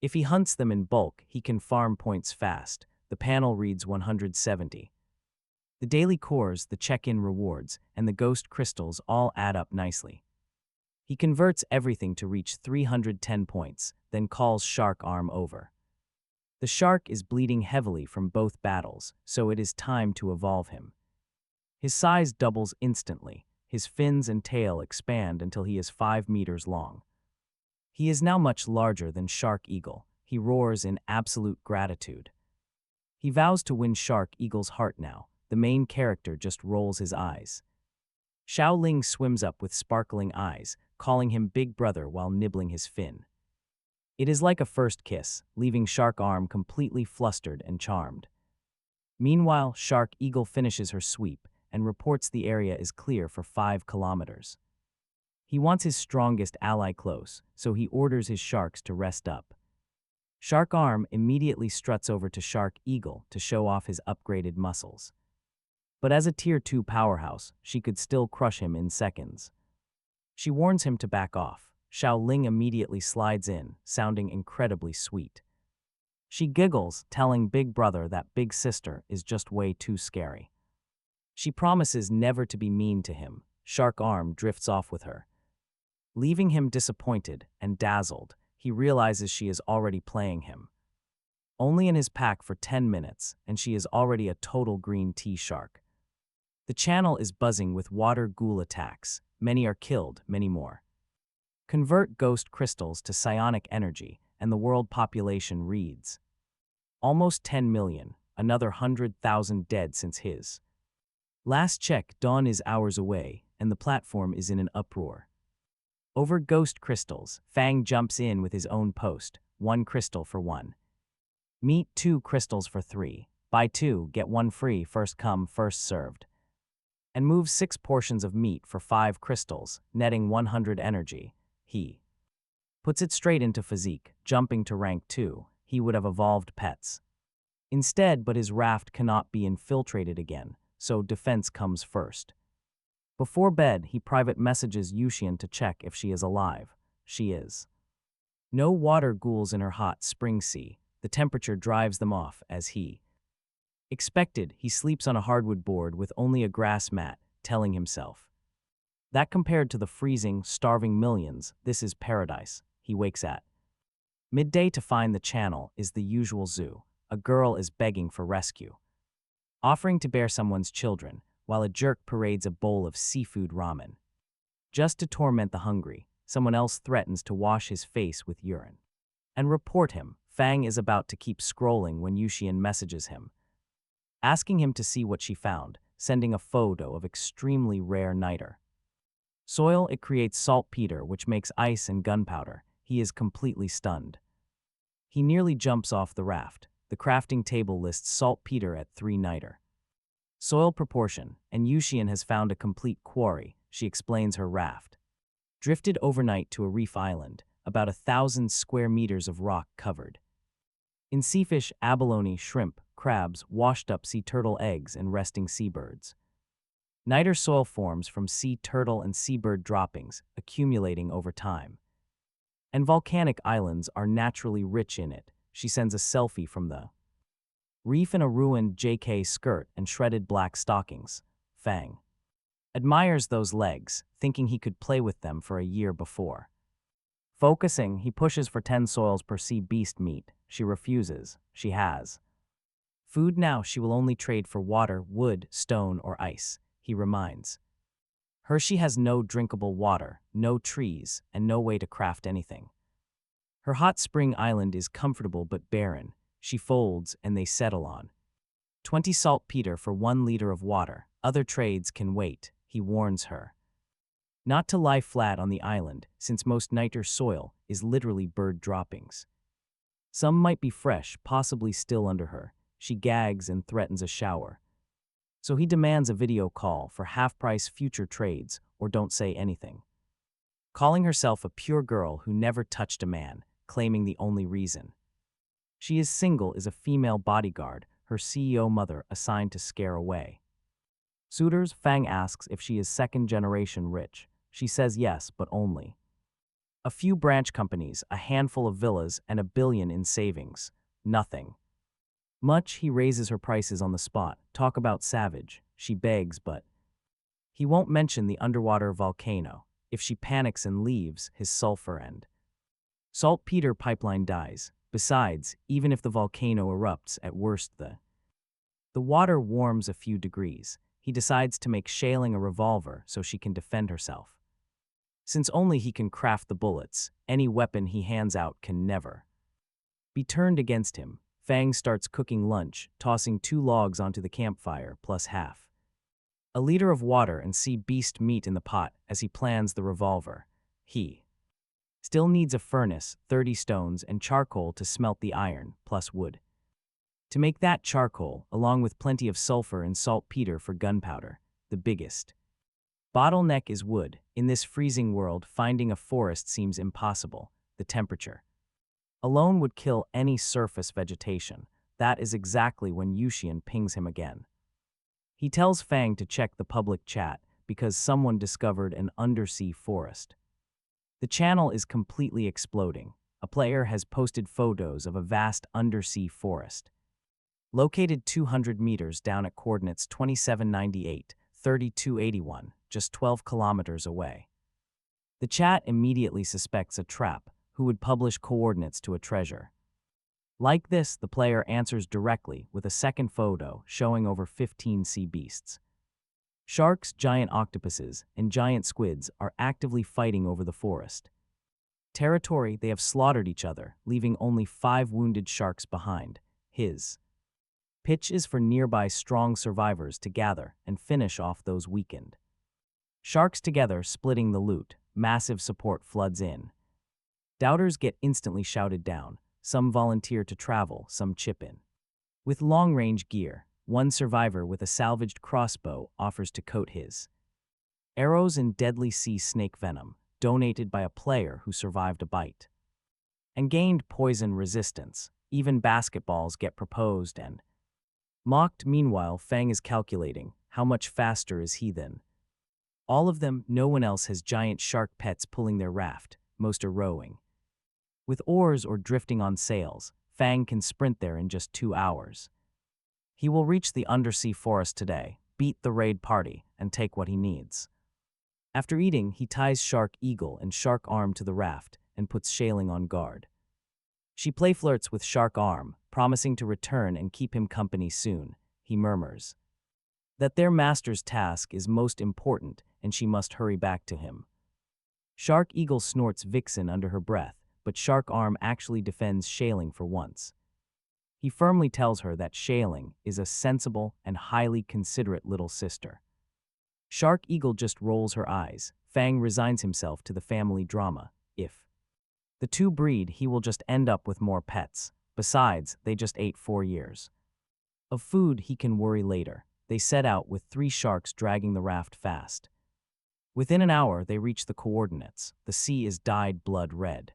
If he hunts them in bulk, he can farm points fast. The panel reads 170. The daily cores, the check-in rewards, and the ghost crystals all add up nicely. He converts everything to reach 310 points, then calls Shark Arm over. The shark is bleeding heavily from both battles, so it is time to evolve him. His size doubles instantly. His fins and tail expand until he is 5 meters long. He is now much larger than Shark Eagle. He roars in absolute gratitude. He vows to win Shark Eagle's heart now. The main character just rolls his eyes. Xiao Ling swims up with sparkling eyes, calling him Big Brother while nibbling his fin. It is like a first kiss, leaving Shark Arm completely flustered and charmed. Meanwhile, Shark Eagle finishes her sweep and reports the area is clear for 5 kilometers. He wants his strongest ally close, so he orders his sharks to rest up. Shark Arm immediately struts over to Shark Eagle to show off his upgraded muscles. But as a Tier 2 powerhouse, she could still crush him in seconds. She warns him to back off. Xiao Ling immediately slides in, sounding incredibly sweet. She giggles, telling Big Brother that Big Sister is just way too scary. She promises never to be mean to him. Shark Arm drifts off with her. Leaving him disappointed and dazzled, he realizes she is already playing him. Only in his pack for 10 minutes, and she is already a total green tea shark. The channel is buzzing with water ghoul attacks. Many are killed, many more. Convert ghost crystals to psionic energy, and the world population reads. Almost 10 million, another 100,000 dead since his. Last check, dawn is hours away, and the platform is in an uproar. Over ghost crystals, Fang jumps in with his own post, 1 crystal for 1. Meet 2 crystals for 3. Buy 2, get 1 free, first come, first served. And moves 6 portions of meat for 5 crystals, netting 100 energy. He puts it straight into physique, jumping to rank 2. He would have evolved pets. Instead, but his raft cannot be infiltrated again, so defense comes first. Before bed, he private messages Yuxian to check if she is alive. She is. No water ghouls in her hot spring sea. The temperature drives them off as he expected. He sleeps on a hardwood board with only a grass mat, telling himself. That compared to the freezing, starving millions, this is paradise. He wakes at midday to find the channel is the usual zoo. A girl is begging for rescue, offering to bear someone's children, while a jerk parades a bowl of seafood ramen. Just to torment the hungry, someone else threatens to wash his face with urine and report him. Fang is about to keep scrolling when Yuxian messages him, asking him to see what she found, sending a photo of extremely rare niter soil. It creates saltpeter, which makes ice and gunpowder. He is completely stunned. He nearly jumps off the raft. The crafting table lists saltpeter at 3 niter soil proportion, and Yuxian has found a complete quarry. She explains her raft drifted overnight to a reef island, about 1,000 square meters of rock covered in seafish, abalone, shrimp, crabs, washed-up sea turtle eggs, and resting seabirds. Niter soil forms from sea turtle and seabird droppings, accumulating over time. And volcanic islands are naturally rich in it. She sends a selfie from the reef in a ruined JK skirt and shredded black stockings. Fang admires those legs, thinking he could play with them for a year before. Focusing, he pushes for 10 soils per sea beast meat. She refuses. She has food now. She will only trade for water, wood, stone, or ice. He reminds her she has no drinkable water, no trees, and no way to craft anything. Her hot spring island is comfortable but barren. She folds and they settle on 20 saltpeter for 1 liter of water. Other trades can wait, he warns her. Not to lie flat on the island, since most niter soil is literally bird droppings. Some might be fresh, possibly still under her. She gags and threatens a shower. So he demands a video call for half-price future trades, or don't say anything. Calling herself a pure girl who never touched a man, claiming the only reason she is single is a female bodyguard, her CEO mother assigned to scare away suitors. Fang asks if she is second-generation rich. She says yes, but only a few branch companies, a handful of villas, and $1 billion in savings. Nothing much. He raises her prices on the spot. Talk about savage. She begs, but he won't mention the underwater volcano. If she panics and leaves, his sulfur and saltpeter pipeline dies. Besides, even if the volcano erupts, at worst the water warms a few degrees. He decides to make shaling a revolver so she can defend herself. Since only he can craft the bullets, any weapon he hands out can never be turned against him. Fang starts cooking lunch, tossing 2 logs onto the campfire, plus half a liter of water and sea beast meat in the pot as he plans the revolver. He still needs a furnace, 30 stones, and charcoal to smelt the iron, plus wood to make that charcoal, along with plenty of sulfur and saltpeter for gunpowder. The biggest bottleneck is wood. In this freezing world, finding a forest seems impossible. The temperature alone would kill any surface vegetation. That is exactly when Yuxian pings him again. He tells Fang to check the public chat because someone discovered an undersea forest. The channel is completely exploding. a player has posted photos of a vast undersea forest. Located 200 meters down at coordinates 2798, 3281, just 12 kilometers away. The chat immediately suspects a trap, who would publish coordinates to a treasure. Like this, the player answers directly with a second photo showing over 15 sea beasts. Sharks, giant octopuses, and giant squids are actively fighting over the forest. Territory, they have slaughtered each other, leaving only 5 wounded sharks behind. His pitch is for nearby strong survivors to gather and finish off those weakened. Sharks together splitting the loot, massive support floods in. Doubters get instantly shouted down, some volunteer to travel, some chip in. With long-range gear, one survivor with a salvaged crossbow offers to coat his arrows in deadly sea snake venom, donated by a player who survived a bite and gained poison resistance. Even basketballs get proposed and mocked. Meanwhile, Fang is calculating, how much faster is he than all of them? No one else has giant shark pets pulling their raft, most are rowing with oars or drifting on sails. Fang can sprint there in just 2 hours. He will reach the undersea forest today, beat the raid party, and take what he needs. After eating, he ties Shark Eagle and Shark Arm to the raft and puts Shaling on guard. She play flirts with Shark Arm, promising to return and keep him company soon. He murmurs that their master's task is most important and she must hurry back to him. Shark Eagle snorts Vixen under her breath, but Shark Arm actually defends Shaling for once. He firmly tells her that Shaling is a sensible and highly considerate little sister. Shark Eagle just rolls her eyes. Fang resigns himself to the family drama. If the two breed, he will just end up with more pets. Besides, they just ate 4 years of food. He can worry later. They set out with 3 sharks dragging the raft fast. Within an hour, they reach the coordinates. The sea is dyed blood red.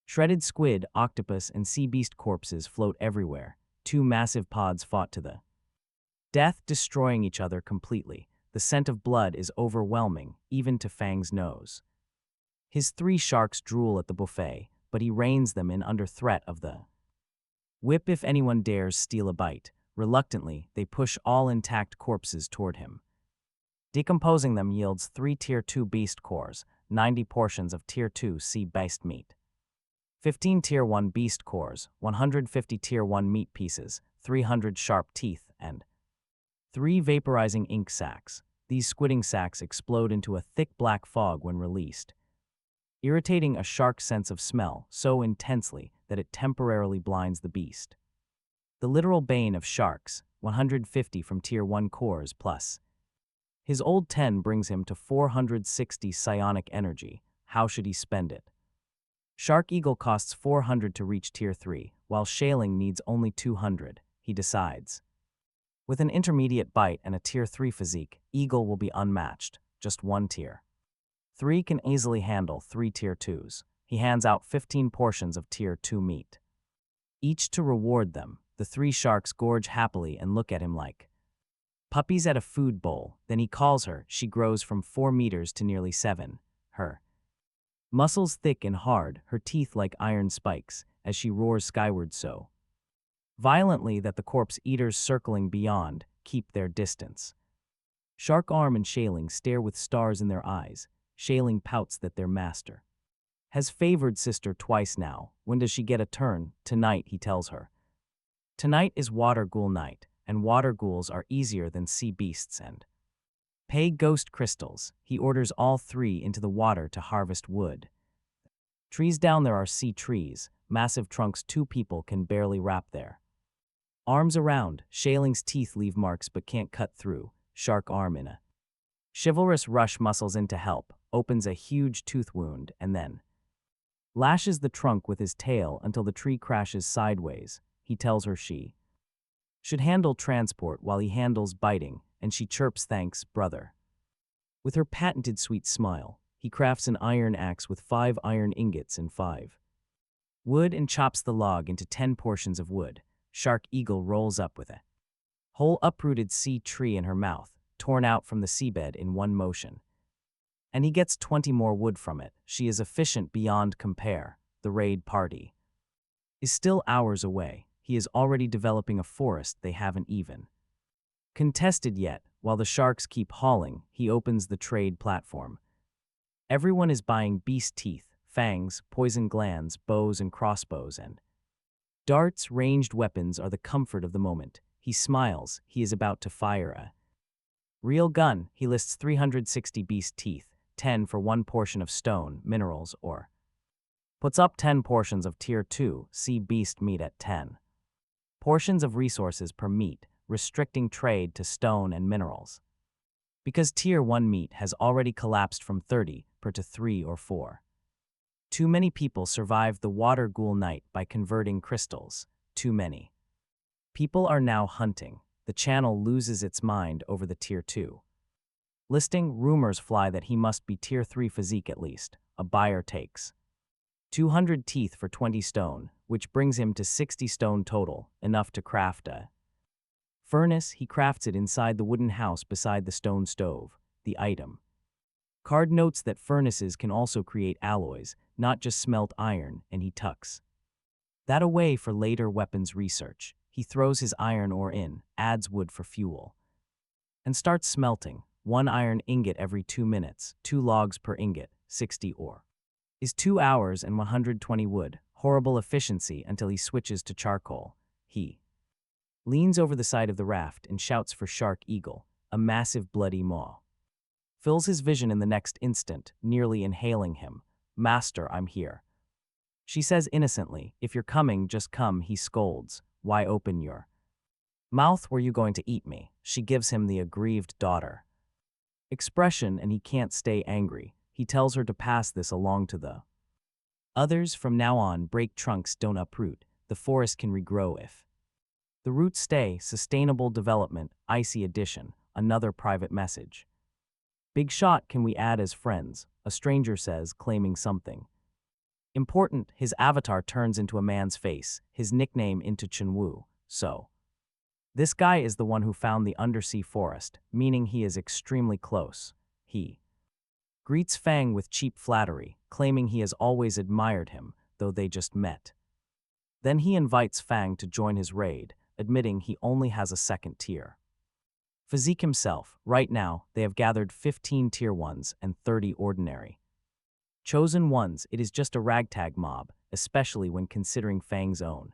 Shredded squid, octopus, and sea beast corpses float everywhere. 2 massive pods fought to the death, destroying each other completely. The scent of blood is overwhelming, even to Fang's nose. His 3 sharks drool at the buffet, but he reins them in under threat of the whip if anyone dares steal a bite. Reluctantly, they push all intact corpses toward him. Decomposing them yields 3 Tier 2 beast cores, 90 portions of Tier 2 sea beast meat. 15 Tier 1 beast cores, 150 Tier 1 meat pieces, 300 sharp teeth, and 3 vaporizing ink sacs. These squidding sacs explode into a thick black fog when released, irritating a shark's sense of smell so intensely that it temporarily blinds the beast. The literal bane of sharks, 150 from Tier 1 cores plus. His old 10 brings him to 460 psionic energy. How should he spend it? Shark Eagle costs 400 to reach Tier 3, while Shaling needs only 200, he decides. With an intermediate bite and a Tier 3 physique, Eagle will be unmatched, just 1 Tier 3 can easily handle 3 Tier 2s. He hands out 15 portions of Tier 2 meat. Each to reward them. The 3 sharks gorge happily and look at him like puppies at a food bowl. Then he calls her. She grows from 4 meters to nearly 7. Her muscles thick and hard, her teeth like iron spikes, as she roars skyward so violently that the corpse eaters circling beyond keep their distance. Shark Arm and Shaling stare with stars in their eyes. Shaling pouts that their master has favored sister twice now. When does she get a turn? Tonight, he tells her. Tonight is water ghoul night, and water ghouls are easier than sea beasts and pay ghost crystals. He orders all 3 into the water to harvest wood. Trees down there are sea trees, massive trunks 2 people can barely wrap there. Arms around, Shaling's teeth leave marks but can't cut through. Shark Arm in a chivalrous rush muscles in to help, opens a huge tooth wound, and then lashes the trunk with his tail until the tree crashes sideways. He tells her she should handle transport while he handles biting, and she chirps thanks, brother. With her patented sweet smile, he crafts an iron axe with 5 iron ingots and 5 wood and chops the log into 10 portions of wood. Shark Eagle rolls up with a whole uprooted sea tree in her mouth, torn out from the seabed in one motion. And he gets 20 more wood from it. She is efficient beyond compare. the raid party, is still hours away. He is already developing a forest they haven't even contested yet. While the sharks keep hauling, he opens the trade platform. Everyone is buying beast teeth, fangs, poison glands, bows and crossbows, and darts. Ranged weapons are the comfort of the moment. He smiles. He is about to fire a real gun. He lists 360 beast teeth, 10 for one portion of stone, minerals, or puts up 10 portions of Tier 2, see beast meat at 10 portions of resources per meat, restricting trade to stone and minerals. Because Tier 1 meat has already collapsed from 30 per to 3 or 4. Too many people survived the water ghoul night by converting crystals. Too many people are now hunting. The channel loses its mind over the Tier 2 listing. Rumors fly that he must be Tier 3 physique at least. A buyer takes 200 teeth for 20 stone, which brings him to 60 stone total, enough to craft a furnace. He crafts it inside the wooden house beside the stone stove. The item card notes that furnaces can also create alloys, not just smelt iron, and he tucks that away for later weapons research. He throws his iron ore in, adds wood for fuel, and starts smelting. 1 iron ingot every 2 minutes, 2 logs per ingot, 60 ore is 2 hours and 120 wood. Horrible efficiency until he switches to charcoal. He leans over the side of the raft and shouts for Shark Eagle, a massive bloody maw fills his vision in the next instant, nearly inhaling him. Master, I'm here. She says innocently, if you're coming, just come. He scolds, why open your mouth? Were you going to eat me? She gives him the aggrieved daughter expression, and he can't stay angry. He tells her to pass this along to the others. From now on, break trunks, don't uproot. The forest can regrow if the roots stay. Sustainable development, icy edition. Another private message. Big shot, can we add as friends? A stranger says, claiming something important. His avatar turns into a man's face, his nickname into Chenwu. So this guy is the one who found the undersea forest, meaning he is extremely close. He greets Fang with cheap flattery, claiming he has always admired him, though they just met. Then he invites Fang to join his raid, admitting he only has a 2nd tier physique himself. Right now, they have gathered 15 Tier 1s and 30 ordinary chosen ones. It is just a ragtag mob, especially when considering Fang's own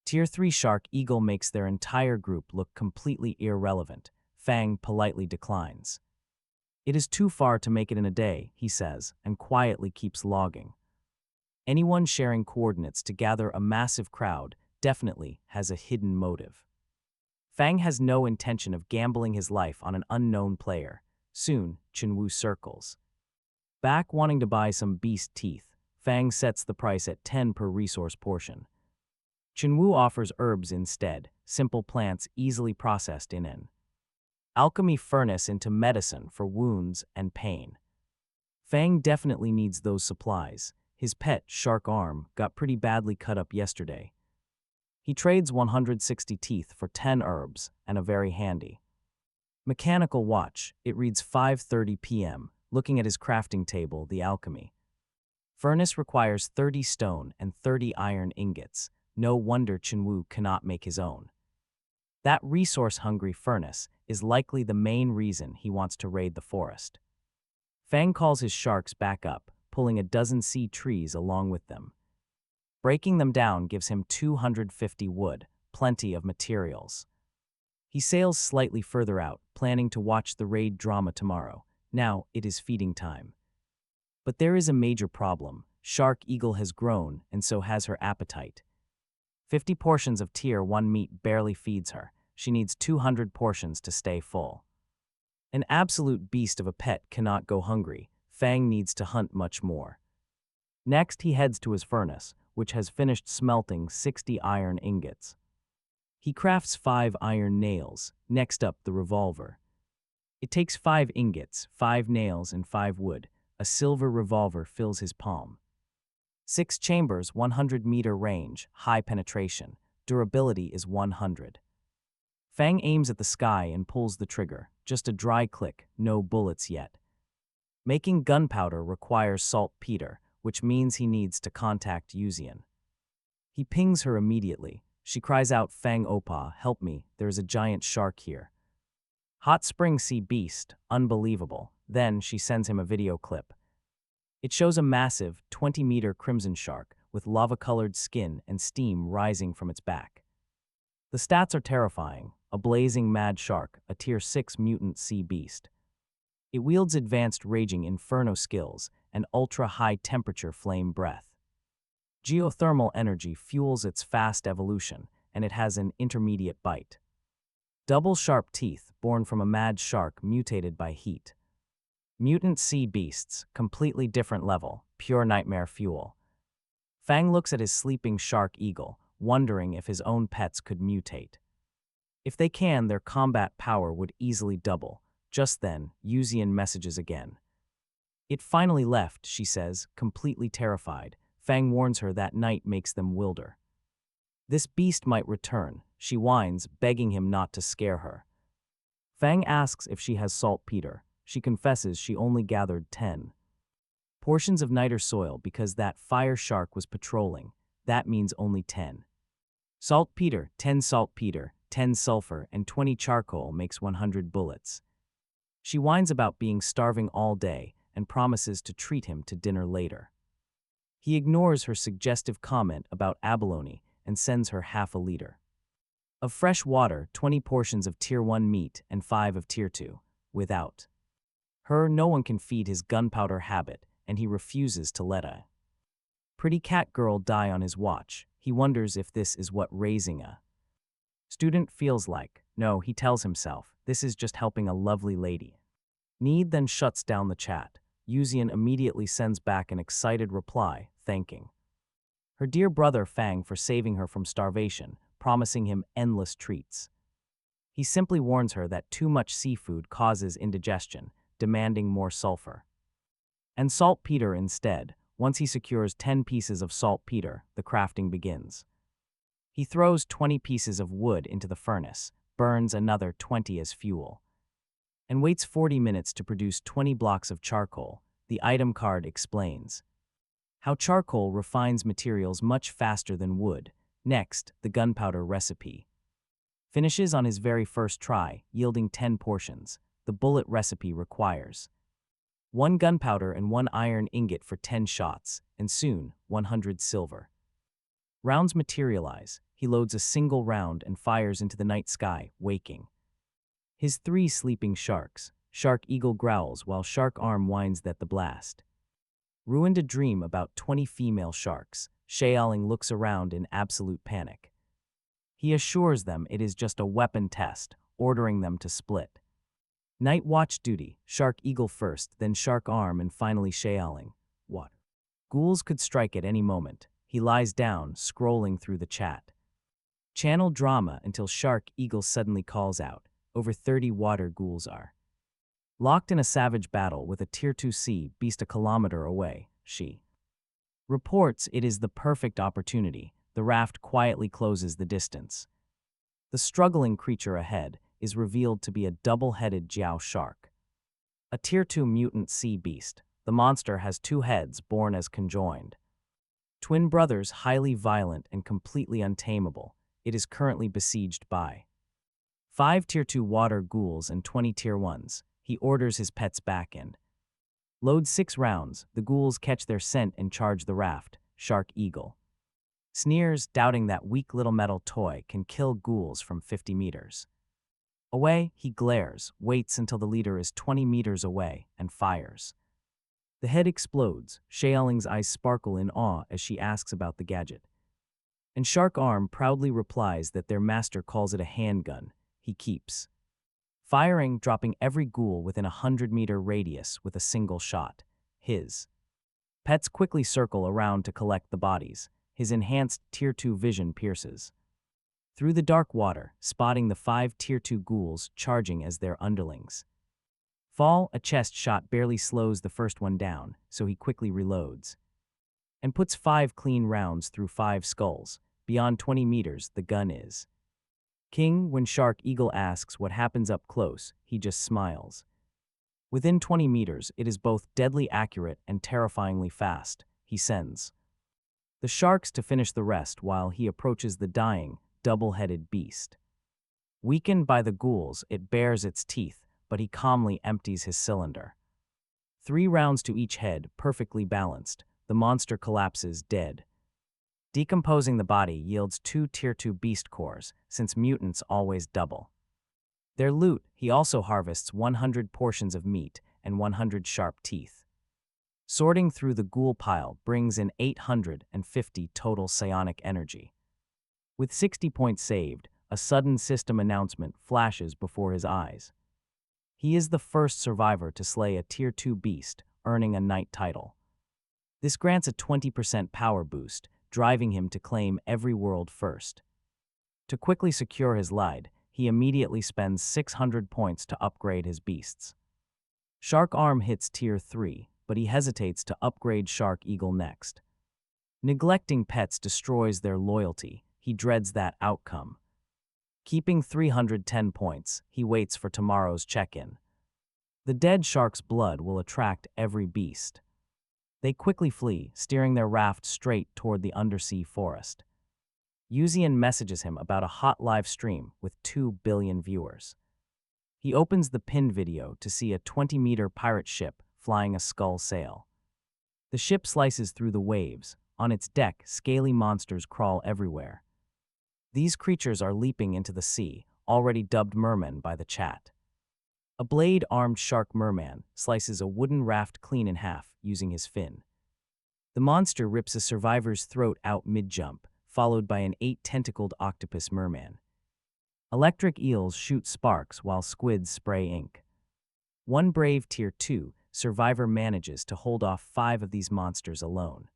Tier 3 Shark Eagle makes their entire group look completely irrelevant. Fang politely declines. It is too far to make it in a day, he says, and quietly keeps logging. Anyone sharing coordinates to gather a massive crowd definitely has a hidden motive. Fang has no intention of gambling his life on an unknown player. Soon, Chenwu circles back, wanting to buy some beast teeth. Fang sets the price at 10 per resource portion. Chenwu offers herbs instead, simple plants easily processed in an alchemy furnace into medicine for wounds and pain. Fang definitely needs those supplies. His pet, shark arm, got pretty badly cut up yesterday. He trades 160 teeth for 10 herbs and a very handy mechanical watch. It reads 5:30 p.m. Looking at his crafting table, the alchemy furnace requires 30 stone and 30 iron ingots. No wonder Chenwu cannot make his own. That resource-hungry furnace is likely the main reason he wants to raid the forest. Fang calls his sharks back up, pulling a dozen sea trees along with them. Breaking them down gives him 250 wood, plenty of materials. He sails slightly further out, planning to watch the raid drama tomorrow. Now it is feeding time. But there is a major problem. Shark Eagle has grown, and so has her appetite. 50 portions of Tier 1 meat barely feeds her. She needs 200 portions to stay full. An absolute beast of a pet cannot go hungry. Fang needs to hunt much more. Next, he heads to his furnace, which has finished smelting 60 iron ingots. He crafts 5 iron nails. Next up, the revolver. It takes 5 ingots, 5 nails, and 5 wood. A silver revolver fills his palm. 6 chambers, 100-meter range, high penetration. Durability is 100. Fang aims at the sky and pulls the trigger. Just a dry click, no bullets yet. Making gunpowder requires saltpeter, which means he needs to contact Yuzian. He pings her immediately. She cries out, "Fang Opa, help me, there's a giant shark here." Hot Spring Sea Beast, unbelievable. Then she sends him a video clip. It shows a massive, 20-meter crimson shark with lava-colored skin and steam rising from its back. The stats are terrifying: a blazing mad shark, a tier 6 mutant sea beast. It wields advanced raging inferno skills and ultra-high temperature flame breath. Geothermal energy fuels its fast evolution, and it has an intermediate bite. Double sharp teeth, born from a mad shark mutated by heat. Mutant sea beasts, completely different level, pure nightmare fuel. Fang looks at his sleeping shark eagle, wondering if his own pets could mutate. If they can, their combat power would easily double. Just then, Yuzian messages again. "It finally left," she says, completely terrified. Fang warns her that night makes them wilder. This beast might return, she whines, begging him not to scare her. Fang asks if she has saltpeter. She confesses she only gathered 10 portions of niter soil because that fire shark was patrolling. That means only 10. Saltpeter, 10 saltpeter, 10 sulfur, and 20 charcoal makes 100 bullets. She whines about being starving all day and promises to treat him to dinner later. He ignores her suggestive comment about abalone and sends her half a liter of fresh water, 20 portions of tier 1 meat, and 5 of tier 2. Without her, no one can feed his gunpowder habit, and he refuses to let a pretty cat girl die on his watch. He wonders if this is what raising a student feels like. No, he tells himself, this is just helping a lovely lady. Need then shuts down the chat. Yuzian immediately sends back an excited reply, thanking her dear brother Fang for saving her from starvation, promising him endless treats. He simply warns her that too much seafood causes indigestion, demanding more sulfur and saltpeter instead. Once he secures 10 pieces of saltpeter, the crafting begins. He throws 20 pieces of wood into the furnace, burns another 20 as fuel, and waits 40 minutes to produce 20 blocks of charcoal. The item card explains how charcoal refines materials much faster than wood. Next, the gunpowder recipe finishes on his very first try, yielding 10 portions. The bullet recipe requires 1 gunpowder and 1 iron ingot for 10 shots, and soon, 100 silver rounds materialize. He loads a single round and fires into the night sky, waking his 3 sleeping sharks. Shark Eagle growls while Shark Arm whines that the blast ruined a dream about 20 female sharks. Shaoling looks around in absolute panic. He assures them it is just a weapon test, ordering them to split. Night watch duty, Shark Eagle first, then Shark Arm, and finally Shaoling. What? Ghouls could strike at any moment. He lies down, scrolling through the chat. Channel drama until Shark Eagle suddenly calls out. Over 30 water ghouls are locked in a savage battle with a tier 2 sea beast a kilometer away. She reports it is the perfect opportunity. The raft quietly closes the distance. The struggling creature ahead is revealed to be a double-headed Jiao shark, a tier 2 mutant sea beast. The monster has 2 heads born as conjoined twin brothers, highly violent and completely untamable. It is currently besieged by 5 tier 2 water ghouls and 20 tier 1s. He orders his pets back and loads 6 rounds. The ghouls catch their scent and charge the raft. Shark Eagle sneers, doubting that weak little metal toy can kill ghouls from 50 meters away. He glares, waits until the leader is 20 meters away, and fires. The head explodes. Shaoling's eyes sparkle in awe as she asks about the gadget, and Shark Arm proudly replies that their master calls it a handgun. He keeps firing, dropping every ghoul within a 100-meter radius with a single shot. His pets quickly circle around to collect the bodies. His enhanced tier 2 vision pierces through the dark water, spotting the 5 tier 2 ghouls charging as their underlings fall. A chest shot barely slows the first one down, so he quickly reloads and puts 5 clean rounds through 5 skulls. Beyond 20 meters, the gun is king. When Shark Eagle asks what happens up close, he just smiles. Within 20 meters, it is both deadly accurate and terrifyingly fast. He he sends the sharks to finish the rest while he approaches the dying, double-headed beast. Weakened by the ghouls, it bares its teeth, but he calmly empties his cylinder. 3 rounds to each head, perfectly balanced, the monster collapses dead. Decomposing the body yields 2 Tier 2 beast cores, since mutants always double. Their loot, he also harvests 100 portions of meat and 100 sharp teeth. Sorting through the ghoul pile brings in 850 total psionic energy. With 60 points saved, a sudden system announcement flashes before his eyes. He is the first survivor to slay a Tier 2 beast, earning a Knight title. This grants a 20% power boost, driving him to claim every world first. To quickly secure his lead, he immediately spends 600 points to upgrade his beasts. Shark Arm hits Tier 3, but he hesitates to upgrade Shark Eagle next. Neglecting pets destroys their loyalty. He dreads that outcome. Keeping 310 points, he waits for tomorrow's check-in. The dead shark's blood will attract every beast. They quickly flee, steering their raft straight toward the undersea forest. Yuzian messages him about a hot live stream with 2 billion viewers. He opens the pinned video to see a 20-meter pirate ship flying a skull sail. The ship slices through the waves. On its deck, scaly monsters crawl everywhere. These creatures are leaping into the sea, already dubbed mermen by the chat. A blade-armed shark merman slices a wooden raft clean in half using his fin. The monster rips a survivor's throat out mid-jump, followed by an 8-tentacled octopus merman. Electric eels shoot sparks while squids spray ink. One brave Tier 2 survivor manages to hold off 5 of these monsters alone.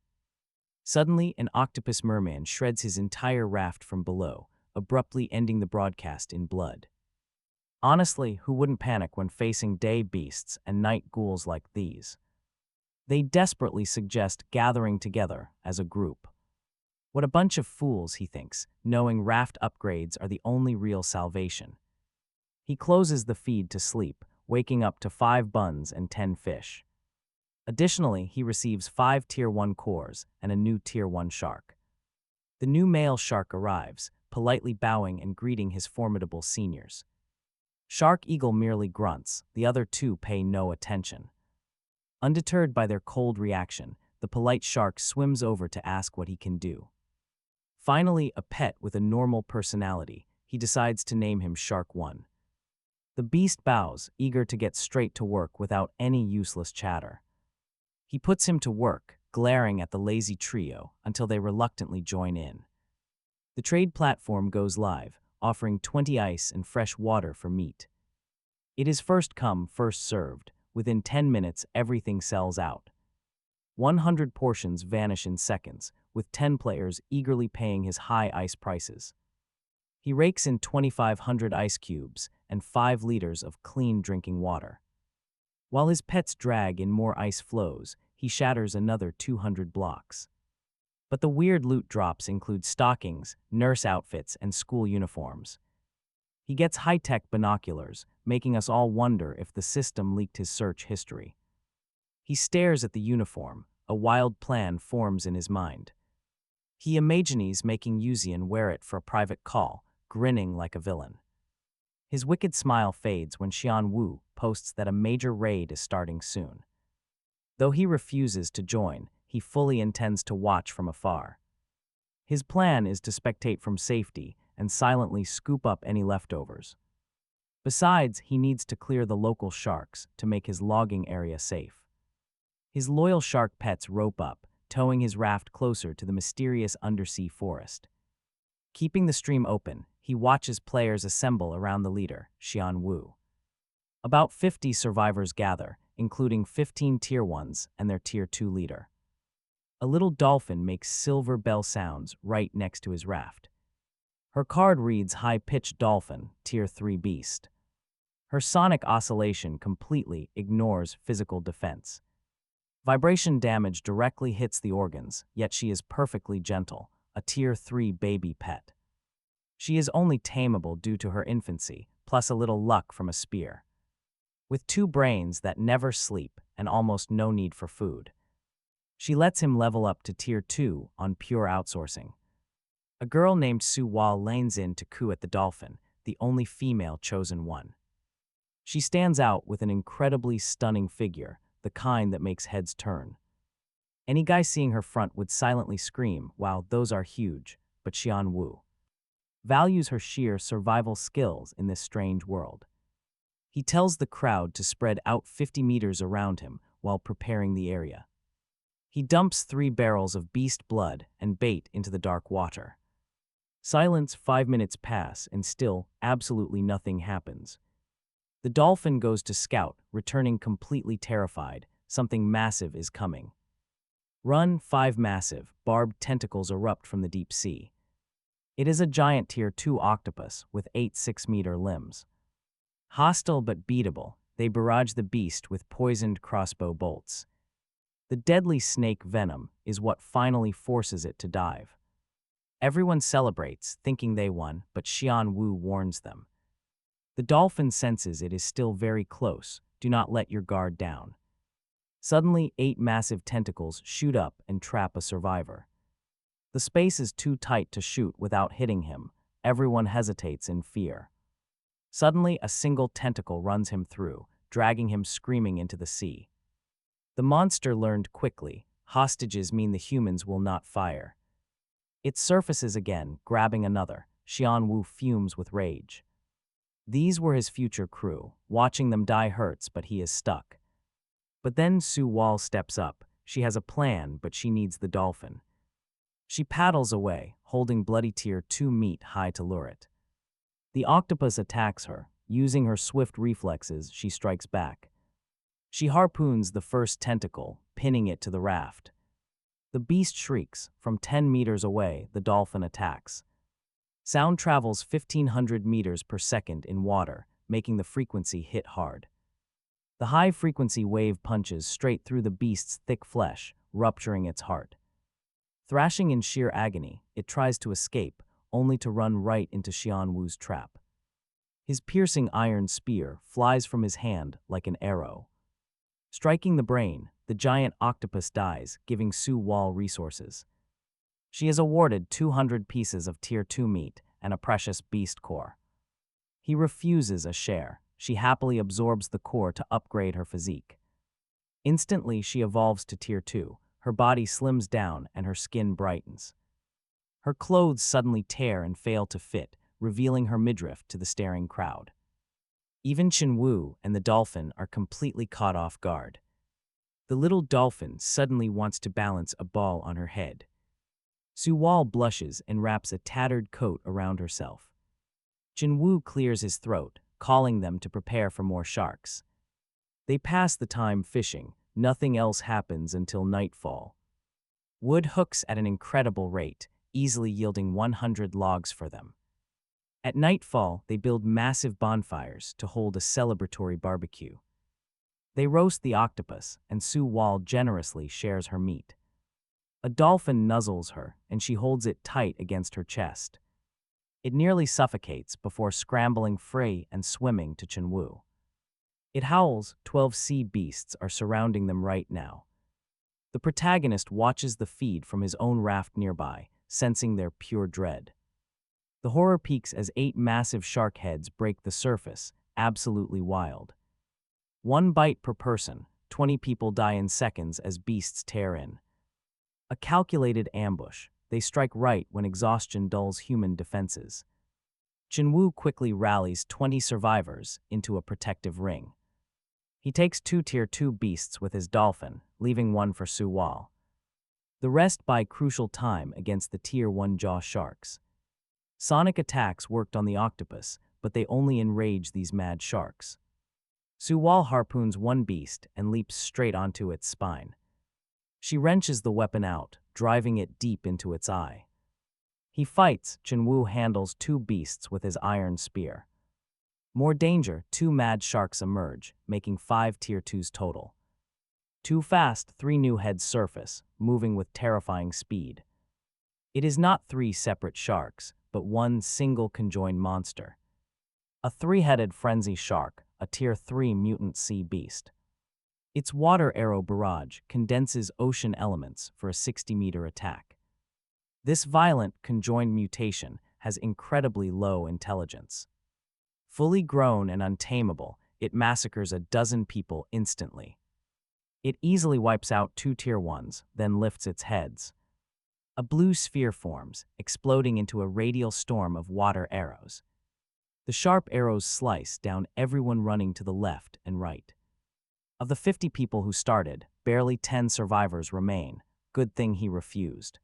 Suddenly, an octopus merman shreds his entire raft from below, abruptly ending the broadcast in blood. Honestly, who wouldn't panic when facing day beasts and night ghouls like these? They desperately suggest gathering together as a group. What a bunch of fools, he thinks, knowing raft upgrades are the only real salvation. He closes the feed to sleep, waking up to 5 buns and 10 fish. Additionally, he receives 5 Tier 1 cores and a new Tier 1 shark. The new male shark arrives, politely bowing and greeting his formidable seniors. Shark Eagle merely grunts, the other 2 pay no attention. Undeterred by their cold reaction, the polite shark swims over to ask what he can do. Finally, a pet with a normal personality, he decides to name him Shark 1. The beast bows, eager to get straight to work without any useless chatter. He puts him to work, glaring at the lazy trio until they reluctantly join in. The trade platform goes live, offering 20 ice and fresh water for meat. It is first come, first served. Within 10 minutes, everything sells out. 100 portions vanish in seconds, with 10 players eagerly paying his high ice prices. He rakes in 2,500 ice cubes and 5 liters of clean drinking water. While his pets drag in more ice flows, he shatters another 200 blocks. But the weird loot drops include stockings, nurse outfits, and school uniforms. He gets high-tech binoculars, making us all wonder if the system leaked his search history. He stares at the uniform. A wild plan forms in his mind. He imagines making Yuzian wear it for a private call, grinning like a villain. His wicked smile fades when Xian Wu posts that a major raid is starting soon. Though he refuses to join, he fully intends to watch from afar. His plan is to spectate from safety and silently scoop up any leftovers. Besides, he needs to clear the local sharks to make his logging area safe. His loyal shark pets rope up, towing his raft closer to the mysterious undersea forest. Keeping the stream open, he watches players assemble around the leader, Xian Wu. About 50 survivors gather, including 15 Tier 1s and their Tier 2 leader. A little dolphin makes silver bell sounds right next to his raft. Her card reads High-Pitched Dolphin, Tier 3 Beast. Her sonic oscillation completely ignores physical defense. Vibration damage directly hits the organs, yet she is perfectly gentle, a Tier 3 baby pet. She is only tameable due to her infancy, plus a little luck from a spear. With 2 brains that never sleep and almost no need for food, She lets him level up to Tier 2 on pure outsourcing. A girl named Su Wal lanes in to coo at the dolphin, the only female chosen one. She stands out with an incredibly stunning figure, the kind that makes heads turn. Any guy seeing her front would silently scream, "Wow, those are huge," but Xian Wu values her sheer survival skills in this strange world. He tells the crowd to spread out 50 meters around him while preparing the area. He dumps 3 barrels of beast blood and bait into the dark water. Silence. 5 minutes pass and still absolutely nothing happens. The dolphin goes to scout, returning completely terrified. Something massive is coming. Run. 5 massive, barbed tentacles erupt from the deep sea. It is a giant Tier 2 octopus with 8 6-meter limbs. Hostile but beatable, they barrage the beast with poisoned crossbow bolts. The deadly snake venom is what finally forces it to dive. Everyone celebrates, thinking they won, but Xian Wu warns them. The dolphin senses it is still very close. Do not let your guard down. Suddenly, 8 massive tentacles shoot up and trap a survivor. The space is too tight to shoot without hitting him. Everyone hesitates in fear. Suddenly, a single tentacle runs him through, dragging him screaming into the sea. The monster learned quickly, hostages mean the humans will not fire. It surfaces again, grabbing another. Xian Wu fumes with rage. These were his future crew. Watching them die hurts, but he is stuck. But then Su Wal steps up. She has a plan, but she needs the dolphin. She paddles away, holding bloody Tier 2 meat high to lure it. The octopus attacks her. Using her swift reflexes, she strikes back. She harpoons the first tentacle, pinning it to the raft. The beast shrieks. From 10 meters away, the dolphin attacks. Sound travels 1,500 meters per second in water, making the frequency hit hard. The high-frequency wave punches straight through the beast's thick flesh, rupturing its heart. Thrashing in sheer agony, it tries to escape, only to run right into Xian Wu's trap. His piercing iron spear flies from his hand like an arrow. Striking the brain, the giant octopus dies, giving Su Wal resources. She is awarded 200 pieces of Tier 2 meat and a precious beast core. He refuses a share. She happily absorbs the core to upgrade her physique. Instantly, she evolves to Tier 2. Her body slims down and her skin brightens. Her clothes suddenly tear and fail to fit, revealing her midriff to the staring crowd. Even Chen Wu and the dolphin are completely caught off guard. The little dolphin suddenly wants to balance a ball on her head. Su Wal blushes and wraps a tattered coat around herself. Chen Wu clears his throat, calling them to prepare for more sharks. They pass the time fishing. Nothing else happens until nightfall. Wood hooks at an incredible rate, easily yielding 100 logs for them. At nightfall, they build massive bonfires to hold a celebratory barbecue. They roast the octopus, and Su Wal generously shares her meat. A dolphin nuzzles her, and she holds it tight against her chest. It nearly suffocates before scrambling free and swimming to Chen Wu. It howls. 12 sea beasts are surrounding them right now. The protagonist watches the feed from his own raft nearby, sensing their pure dread. The horror peaks as 8 massive shark heads break the surface, absolutely wild. 1 bite per person, 20 people die in seconds as beasts tear in. A calculated ambush. They strike right when exhaustion dulls human defenses. Chen Wu quickly rallies 20 survivors into a protective ring. He takes 2 Tier 2 beasts with his dolphin, leaving 1 for Su Wal. The rest buy crucial time against the Tier 1 jaw sharks. Sonic attacks worked on the octopus, but they only enrage these mad sharks. Su Wal harpoons 1 beast and leaps straight onto its spine. She wrenches the weapon out, driving it deep into its eye. He fights. Chen Wu handles 2 beasts with his iron spear. More danger. 2 mad sharks emerge, making 5 Tier 2s total. Too fast, 3 new heads surface, moving with terrifying speed. It is not 3 separate sharks, but 1 single conjoined monster. A 3-headed frenzy shark, a Tier 3 mutant sea beast. Its water arrow barrage condenses ocean elements for a 60-meter attack. This violent conjoined mutation has incredibly low intelligence. Fully grown and untamable, it massacres a dozen people instantly. It easily wipes out 2 Tier 1s, then lifts its heads. A blue sphere forms, exploding into a radial storm of water arrows. The sharp arrows slice down everyone running to the left and right. Of the 50 people who started, barely 10 survivors remain. Good thing he refused.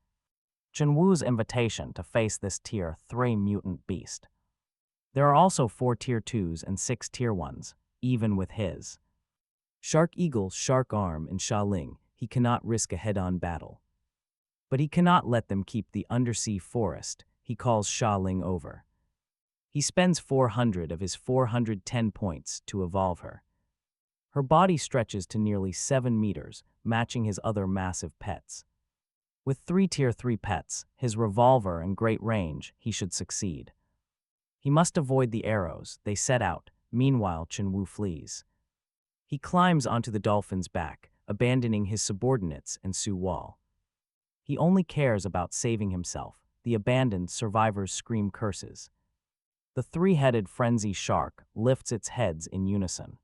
Chenwu's invitation to face this Tier 3 mutant beast. There are also 4 Tier 2s and 6 Tier 1s, even with his. Shark Eagle, Shark Arm, and Sha Ling, he cannot risk a head-on battle. But he cannot let them keep the undersea forest. He calls Sha Ling over. He spends 400 of his 410 points to evolve her. Her body stretches to nearly 7 meters, matching his other massive pets. With 3 Tier 3 pets, his revolver and great range, he should succeed. He must avoid the arrows. They set out. Meanwhile, Chenwu flees. He climbs onto the dolphin's back, abandoning his subordinates and Su Wall. He only cares about saving himself. The abandoned survivors scream curses. The 3-headed frenzy shark lifts its heads in unison.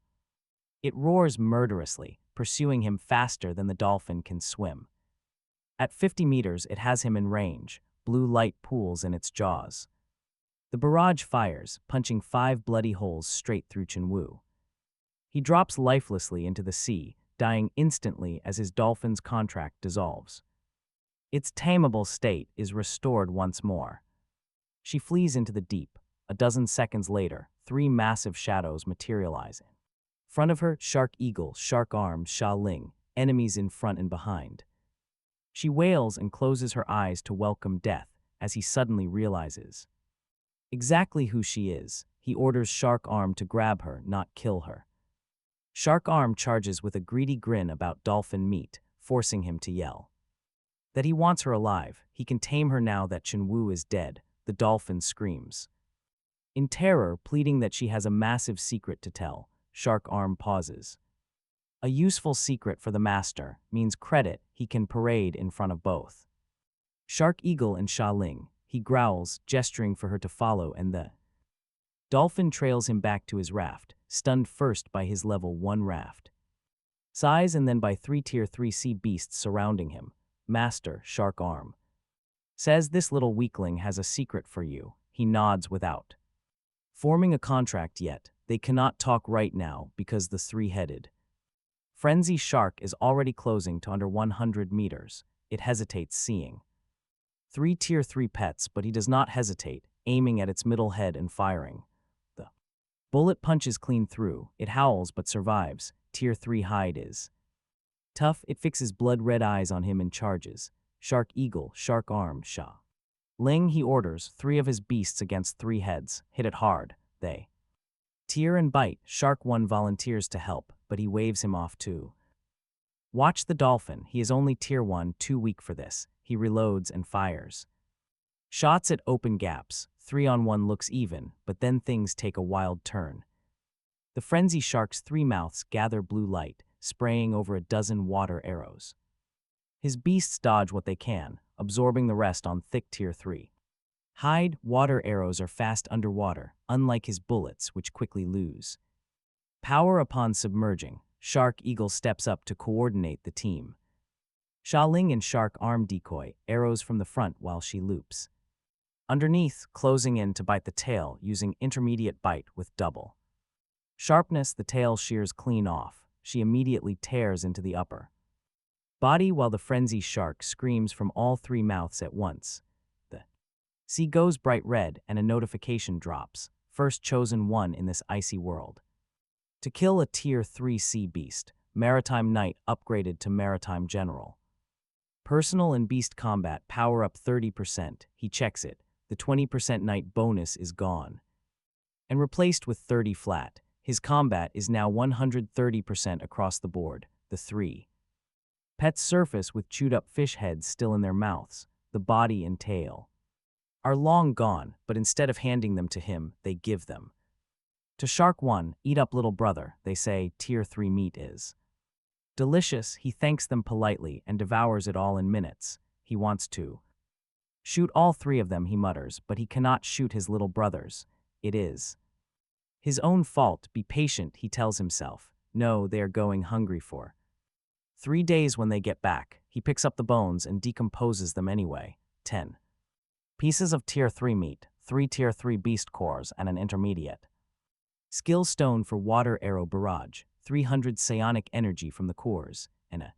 It roars murderously, pursuing him faster than the dolphin can swim. At 50 meters, it has him in range. Blue light pools in its jaws. The barrage fires, punching 5 bloody holes straight through Chenwu. He drops lifelessly into the sea, dying instantly as his dolphin's contract dissolves. Its tameable state is restored once more. She flees into the deep. A dozen seconds later, 3 massive shadows materialize. In front of her, Shark Eagle, Shark Arm, Sha Ling, enemies in front and behind. She wails and closes her eyes to welcome death as he suddenly realizes exactly who she is. He orders Shark Arm to grab her, not kill her. Shark Arm charges with a greedy grin about dolphin meat, forcing him to yell that he wants her alive. He can tame her now that Chenwu is dead. The dolphin screams. In terror, pleading that she has a massive secret to tell, Shark Arm pauses. A useful secret for the master means credit he can parade in front of both. Shark Eagle and Sha Ling, he growls, gesturing for her to follow, and the dolphin trails him back to his raft, stunned first by his level 1 raft size and then by 3 Tier 3 sea beasts surrounding him. Master, Shark Arm says this little weakling has a secret for you. He nods without forming a contract yet. They cannot talk right now because the 3-headed frenzy shark is already closing to under 100 meters. It hesitates, seeing 3 Tier 3 pets, but he does not hesitate, aiming at its middle head and firing. The bullet punches clean through. It howls but survives. Tier 3 hide is tough. It fixes blood-red eyes on him and charges. Shark Eagle, Shark Arm, Sha Ling, he orders 3 of his beasts against 3 heads. Hit it hard. They tear and bite. Shark 1 volunteers to help, but he waves him off too. Watch the dolphin. He is only Tier 1, too weak for this. He reloads and fires. Shots at open gaps. 3-on-1 looks even, but then things take a wild turn. The frenzy shark's 3 mouths gather blue light, spraying over a dozen water arrows. His beasts dodge what they can, absorbing the rest on thick Tier 3. Hide, water arrows are fast underwater, unlike his bullets, which quickly lose power upon submerging. Shark Eagle steps up to coordinate the team. Sha Ling and Shark Arm decoy, arrows from the front while she loops underneath, closing in to bite the tail using intermediate bite with double sharpness. The tail shears clean off. She immediately tears into the upper body while the frenzy shark screams from all 3 mouths at once. The sea goes bright red and a notification drops. First chosen one in this icy world to kill a Tier 3 sea beast. Maritime Knight upgraded to Maritime General. Personal and beast combat power up 30%. He checks it. The 20% Knight bonus is gone and replaced with 30 flat. His combat is now 130% across the board. The 3 pets surface with chewed-up fish heads still in their mouths. The body and tail are long gone, but instead of handing them to him, they give them to Shark 1. Eat up, little brother, they say. Tier 3 meat is Delicious, he thanks them politely and devours it all in minutes. He wants to shoot all three of them, he mutters, but he cannot shoot his little brothers. It is his own fault. Be patient, he tells himself. No, they are going hungry for 3 days. When they get back, he picks up the bones and decomposes them anyway. 10 pieces of Tier 3 meat, 3 Tier 3 beast cores, and an intermediate skill stone for water arrow barrage, 300 psionic energy from the cores, and a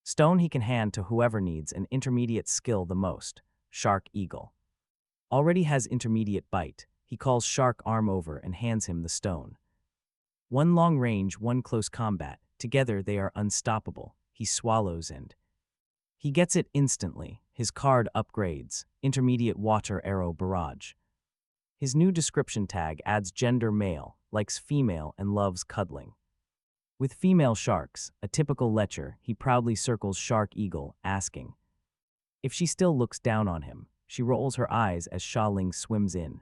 stone he can hand to whoever needs an intermediate skill the most. Shark Eagle already has intermediate bite. He calls Shark Arm over and hands him the stone. One long range, one close combat. Together they are unstoppable. He swallows and he gets it instantly. His card upgrades. Intermediate water arrow barrage. His new description tag adds gender male, likes female and loves cuddling with female sharks. A typical lecher, he proudly circles Shark Eagle, asking if she still looks down on him. She rolls her eyes as Sha Ling swims in,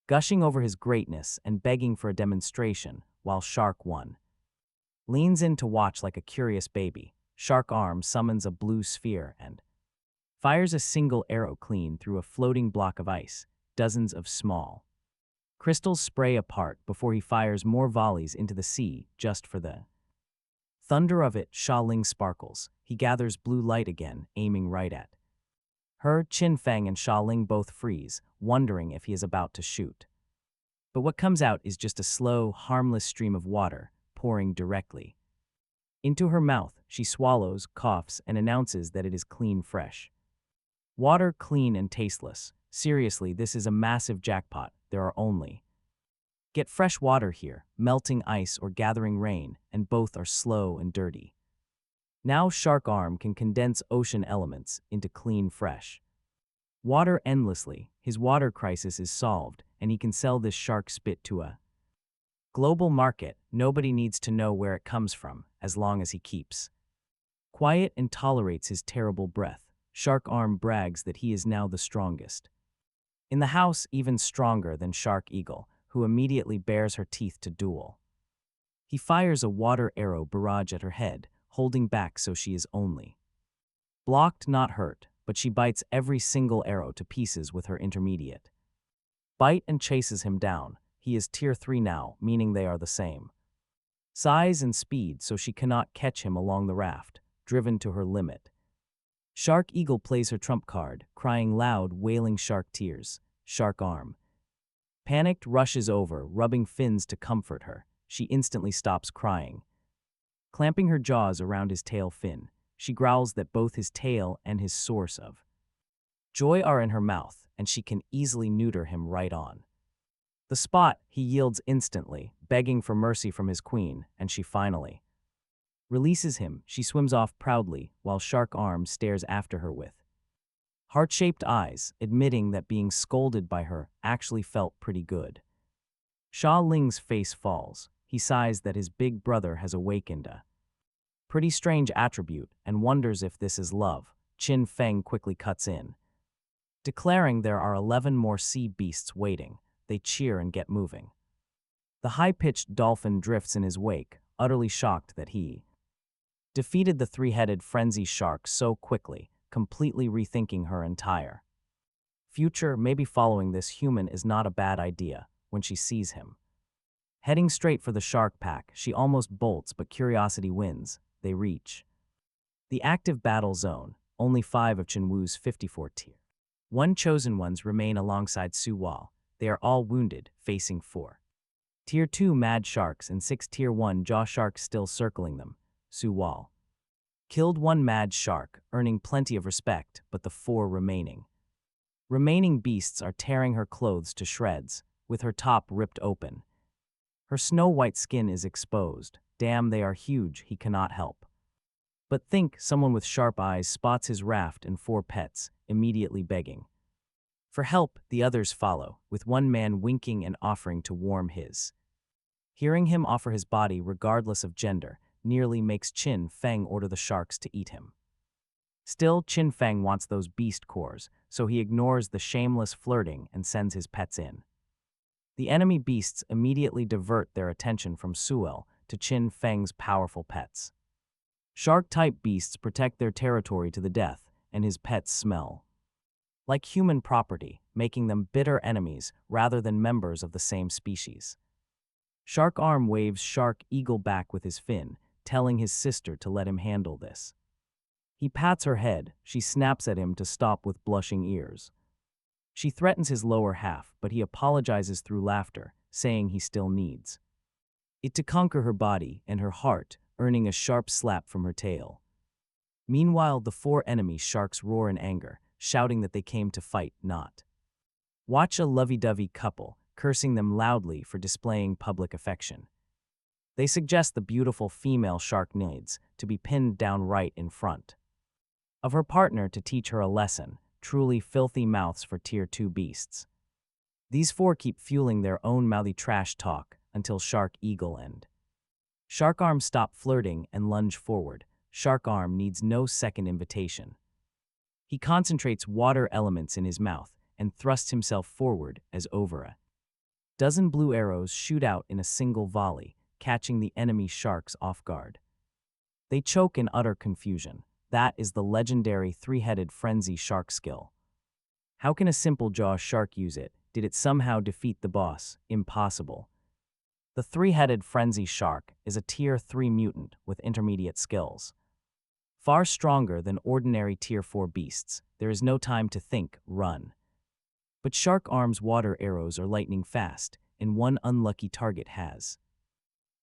gushing over his greatness and begging for a demonstration, while Shark 1 leans in to watch like a curious baby. Shark Arm summons a blue sphere and fires a single arrow clean through a floating block of ice. Dozens of small crystals spray apart before he fires more volleys into the sea just for the thunder of it. Sha Ling sparkles. He gathers blue light again, aiming right at her. Qin Feng and Sha Ling both freeze, wondering if he is about to shoot. But what comes out is just a slow, harmless stream of water, pouring directly into her mouth. She swallows, coughs, and announces that it is clean, fresh water, clean and tasteless. Seriously, this is a massive jackpot. There are only get fresh water here, melting ice or gathering rain, and both are slow and dirty. Now Shark Arm can condense ocean elements into clean, fresh water endlessly. His water crisis is solved, and he can sell this shark spit to a global market. Nobody needs to know where it comes from, as long as he keeps quiet and tolerates his terrible breath. Shark Arm brags that he is now the strongest in the house, even stronger than Shark Eagle, who immediately bares her teeth to duel. He fires a water arrow barrage at her head, holding back so she is only blocked, not hurt, but she bites every single arrow to pieces with her intermediate bite and chases him down. He is Tier 3 now, meaning they are the same size and speed, so she cannot catch him along the raft, driven to her limit. Shark Eagle plays her trump card, crying loud, wailing shark tears. Shark Arm, panicked, rushes over, rubbing fins to comfort her. She instantly stops crying, clamping her jaws around his tail fin. She growls that both his tail and his source of joy are in her mouth, and she can easily neuter him right on the spot. He yields instantly, begging for mercy from his queen, and she finally releases him. She swims off proudly, while Shark Arm stares after her with heart-shaped eyes, admitting that being scolded by her actually felt pretty good. Sha Ling's face falls. He sighs that his big brother has awakened a pretty strange attribute and wonders if this is love. Qin Feng quickly cuts in, declaring there are 11 more sea beasts waiting. They cheer and get moving. The high-pitched dolphin drifts in his wake, utterly shocked that he defeated the three-headed frenzy shark so quickly, completely rethinking her entire future. Maybe following this human is not a bad idea. When she sees him heading straight for the shark pack, she almost bolts, but curiosity wins. They reach the active battle zone. Only 5 of Chenwu's 54 tier 1 chosen ones remain alongside Su Wal. They are all wounded, facing 4 Tier 2 mad sharks and 6 Tier 1 jaw sharks still circling them. Su Wal killed 1 mad shark, earning plenty of respect, but the 4 remaining beasts are tearing her clothes to shreds, with her top ripped open. Her snow-white skin is exposed. Damn, they are huge, he cannot help but think. Someone with sharp eyes spots his raft and 4 pets, immediately begging for help. The others follow, with one man winking and offering to warm his. Hearing him offer his body regardless of gender nearly makes Qin Feng order the sharks to eat him. Still, Qin Feng wants those beast cores, so he ignores the shameless flirting and sends his pets in. The enemy beasts immediately divert their attention from Suel to Qin Feng's powerful pets. Shark-type beasts protect their territory to the death, and his pets smell like human property, making them bitter enemies rather than members of the same species. Shark Arm waves Shark Eagle back with his fin, telling his sister to let him handle this. He pats her head, she snaps at him to stop with blushing ears. She threatens his lower half, but he apologizes through laughter, saying he still needs it to conquer her body and her heart, earning a sharp slap from her tail. Meanwhile, the four enemy sharks roar in anger, shouting that they came to fight, not watch a lovey-dovey couple, cursing them loudly for displaying public affection. They suggest the beautiful female shark needs to be pinned down right in front of her partner to teach her a lesson, truly filthy mouths for Tier 2 beasts. These four keep fueling their own mouthy trash talk until Shark Eagle and Shark Arm stop flirting and lunge forward. Shark Arm needs no second invitation. He concentrates water elements in his mouth and thrusts himself forward as over a dozen blue arrows shoot out in a single volley, catching the enemy sharks off guard. They choke in utter confusion. That is the legendary three-headed frenzy shark skill. How can a simple jaw shark use it? Did it somehow defeat the boss? Impossible. The three-headed frenzy shark is a Tier 3 mutant with intermediate skills. Far stronger than ordinary Tier 4 beasts, there is no time to think, run. But Shark Arm's water arrows are lightning fast, and one unlucky target has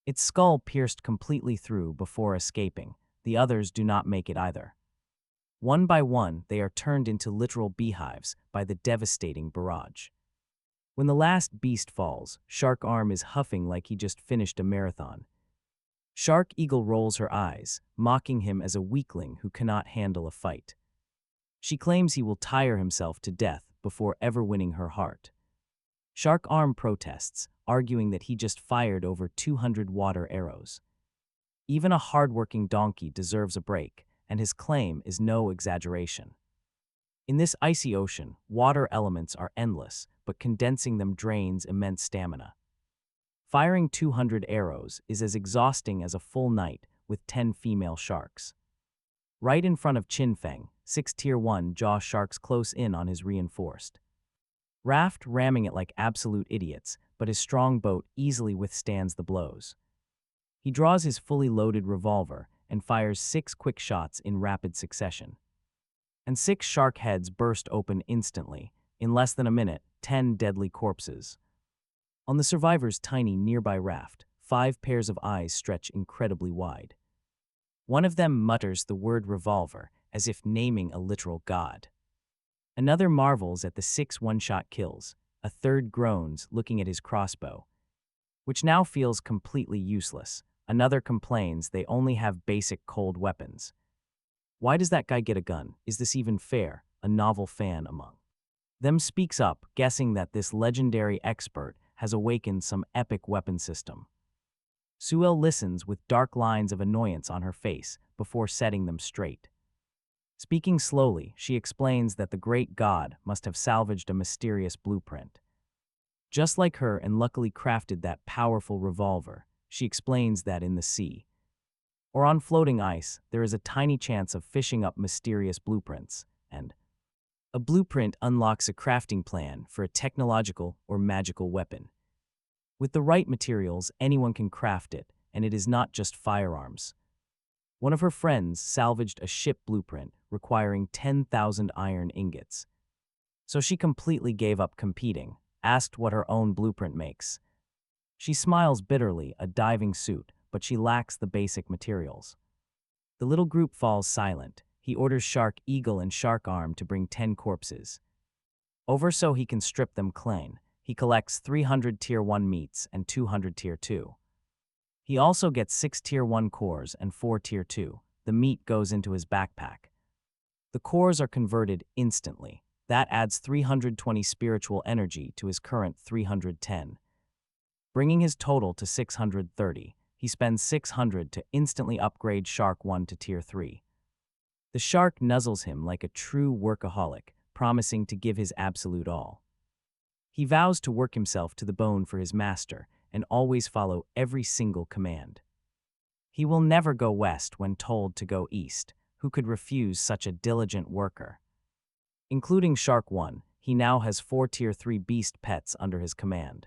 its skull pierced completely through before escaping. The others do not make it either. One by one, they are turned into literal beehives by the devastating barrage. When the last beast falls, Shark Arm is huffing like he just finished a marathon. Shark Eagle rolls her eyes, mocking him as a weakling who cannot handle a fight. She claims he will tire himself to death before ever winning her heart. Shark Arm protests, arguing that he just fired over 200 water arrows. Even a hard-working donkey deserves a break, and his claim is no exaggeration. In this icy ocean, water elements are endless, but condensing them drains immense stamina. Firing 200 arrows is as exhausting as a full night with 10 female sharks. Right in front of Chinfeng, 6 Tier 1 jaw sharks close in on his reinforced Raft, ramming it like absolute idiots, but his strong boat easily withstands the blows. He draws his fully loaded revolver and fires 6 quick shots in rapid succession. And 6 shark heads burst open instantly. In less than a minute, 10 deadly corpses. On the survivor's tiny nearby raft, 5 pairs of eyes stretch incredibly wide. One of them mutters the word revolver, as if naming a literal god. Another marvels at the 6 one-shot kills. A third groans, looking at his crossbow, which now feels completely useless. Another complains they only have basic cold weapons. Why does that guy get a gun? Is this even fair? A novel fan among them speaks up, guessing that this legendary expert has awakened some epic weapon system. Suel listens with dark lines of annoyance on her face before setting them straight. Speaking slowly, she explains that the great god must have salvaged a mysterious blueprint. Just like her and luckily crafted that powerful revolver, she explains that in the sea or on floating ice, there is a tiny chance of fishing up mysterious blueprints, and a blueprint unlocks a crafting plan for a technological or magical weapon. With the right materials, anyone can craft it, and it is not just firearms. One of her friends salvaged a ship blueprint requiring 10,000 iron ingots. So she completely gave up competing, asked what her own blueprint makes. She smiles bitterly, a diving suit, but she lacks the basic materials. The little group falls silent. He orders Shark Eagle and Shark Arm to bring 10 corpses over so he can strip them clean. He collects 300 Tier 1 meats and 200 Tier 2. He also gets 6 Tier 1 cores and 4 Tier 2. The meat goes into his backpack. The cores are converted instantly. That adds 320 spiritual energy to his current 310, bringing his total to 630. He spends 600 to instantly upgrade Shark 1 to Tier 3. The shark nuzzles him like a true workaholic, promising to give his absolute all. He vows to work himself to the bone for his master and always follow every single command. He will never go west when told to go east. Who could refuse such a diligent worker? Including Shark 1, he now has 4 Tier 3 beast pets under his command.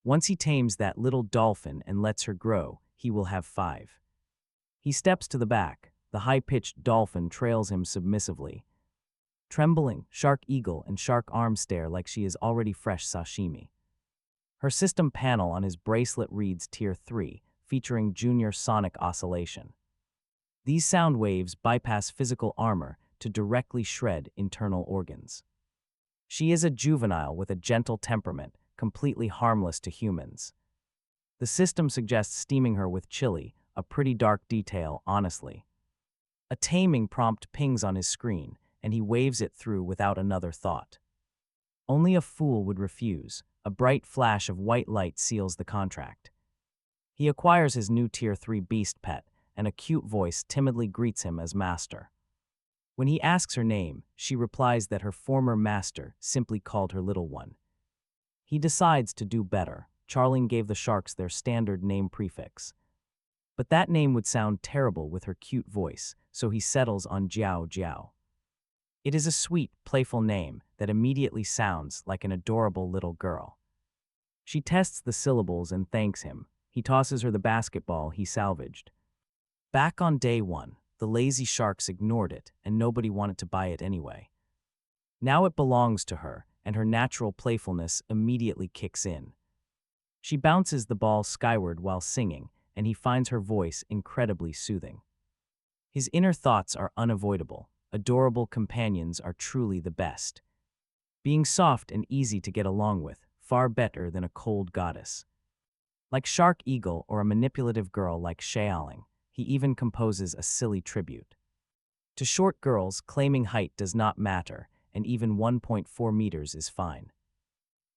Once he tames that little dolphin and lets her grow, he will have 5. He steps to the back. The high-pitched dolphin trails him submissively. Trembling, Shark Eagle and Shark Arm stare like she is already fresh sashimi. Her system panel on his bracelet reads Tier 3, featuring Junior Sonic Oscillation. These sound waves bypass physical armor to directly shred internal organs. She is a juvenile with a gentle temperament, completely harmless to humans. The system suggests steaming her with chili, a pretty dark detail, honestly. A taming prompt pings on his screen, and he waves it through without another thought. Only a fool would refuse. A bright flash of white light seals the contract. He acquires his new Tier 3 beast pet, and a cute voice timidly greets him as master. When he asks her name, she replies that her former master simply called her little one. He decides to do better. Charlene gave the sharks their standard name prefix. But that name would sound terrible with her cute voice, so he settles on Jiao Jiao. It is a sweet, playful name that immediately sounds like an adorable little girl. She tests the syllables and thanks him. He tosses her the basketball he salvaged. Back on day 1, the lazy sharks ignored it, and nobody wanted to buy it anyway. Now it belongs to her, and her natural playfulness immediately kicks in. She bounces the ball skyward while singing, and he finds her voice incredibly soothing. His inner thoughts are unavoidable. Adorable companions are truly the best. Being soft and easy to get along with, far better than a cold goddess. Like Shark Eagle or a manipulative girl like Xiaoling, he even composes a silly tribute. To short girls, claiming height does not matter, and even 1.4 meters is fine.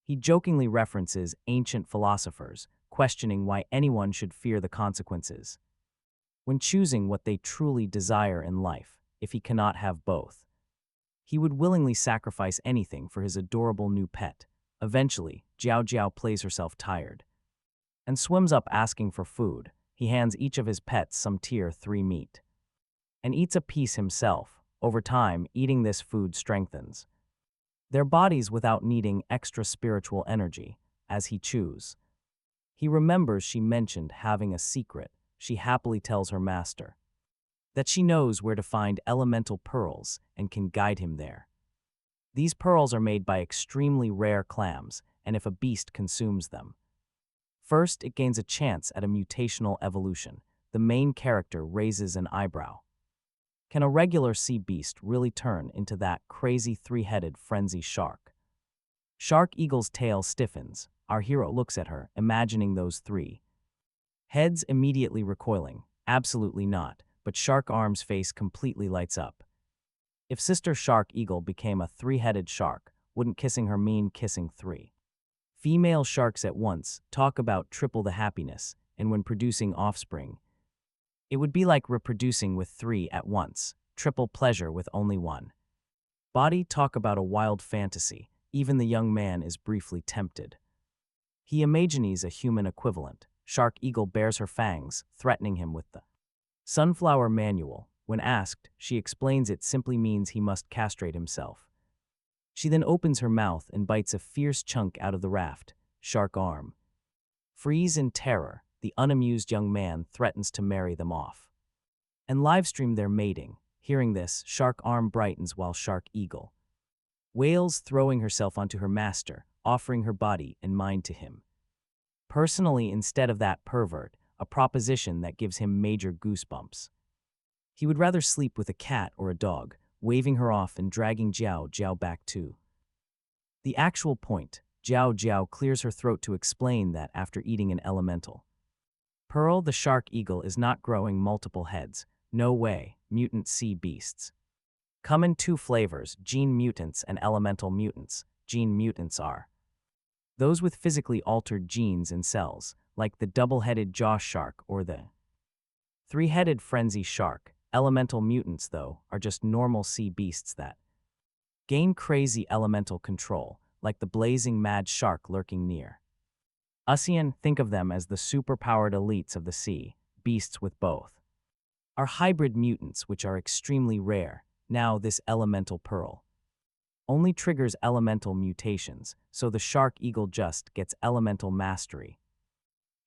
He jokingly references ancient philosophers, questioning why anyone should fear the consequences. When choosing what they truly desire in life, if he cannot have both, he would willingly sacrifice anything for his adorable new pet. Eventually, Jiao Jiao plays herself tired and swims up asking for food. He hands each of his pets some Tier 3 meat and eats a piece himself. Over time, eating this food strengthens their bodies without needing extra spiritual energy, as he chews. He remembers she mentioned having a secret. She happily tells her master that she knows where to find elemental pearls and can guide him there. These pearls are made by extremely rare clams, and if a beast consumes them, first it gains a chance at a mutational evolution. The main character raises an eyebrow. Can a regular sea beast really turn into that crazy 3-headed frenzy shark? Shark Eagle's tail stiffens. Our hero looks at her, imagining those 3 heads immediately recoiling. Absolutely not. But Shark Arm's face completely lights up. If Sister Shark Eagle became a 3-headed shark, wouldn't kissing her mean kissing 3 female sharks at once? Talk about triple the happiness, and when producing offspring, it would be like reproducing with 3 at once, triple pleasure with only 1 body. Talk about a wild fantasy. Even the young man is briefly tempted. He imagines a human equivalent. Shark Eagle bares her fangs, threatening him with the Sunflower Manual. When asked, she explains it simply means he must castrate himself. She then opens her mouth and bites a fierce chunk out of the raft. Shark Arm freeze in terror. The unamused young man threatens to marry them off and livestream their mating. Hearing this, Shark Arm brightens while Shark Eagle wails, throwing herself onto her master, offering her body and mind to him personally instead of that pervert, a proposition that gives him major goosebumps. He would rather sleep with a cat or a dog, waving her off and dragging Jiao Jiao back to the actual point. Jiao Jiao clears her throat to explain that after eating an elemental pearl, the Shark Eagle is not growing multiple heads. No way. Mutant sea beasts come in 2 flavors, gene mutants and elemental mutants. Gene mutants are those with physically altered genes and cells, like the double-headed jaw shark or the 3-headed frenzy shark. Elemental mutants, though, are just normal sea beasts that gain crazy elemental control, like the blazing mad shark lurking near. Think of them as the superpowered elites of the sea. beasts with both. Are hybrid mutants, which are extremely rare. Now this elemental pearl only triggers elemental mutations, so the shark eagle just gets elemental mastery.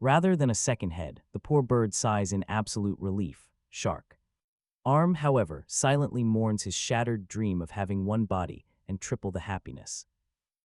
Rather than a second head, the poor bird sighs in absolute relief. Shark arm, however, silently mourns his shattered dream of having one body and triple the happiness.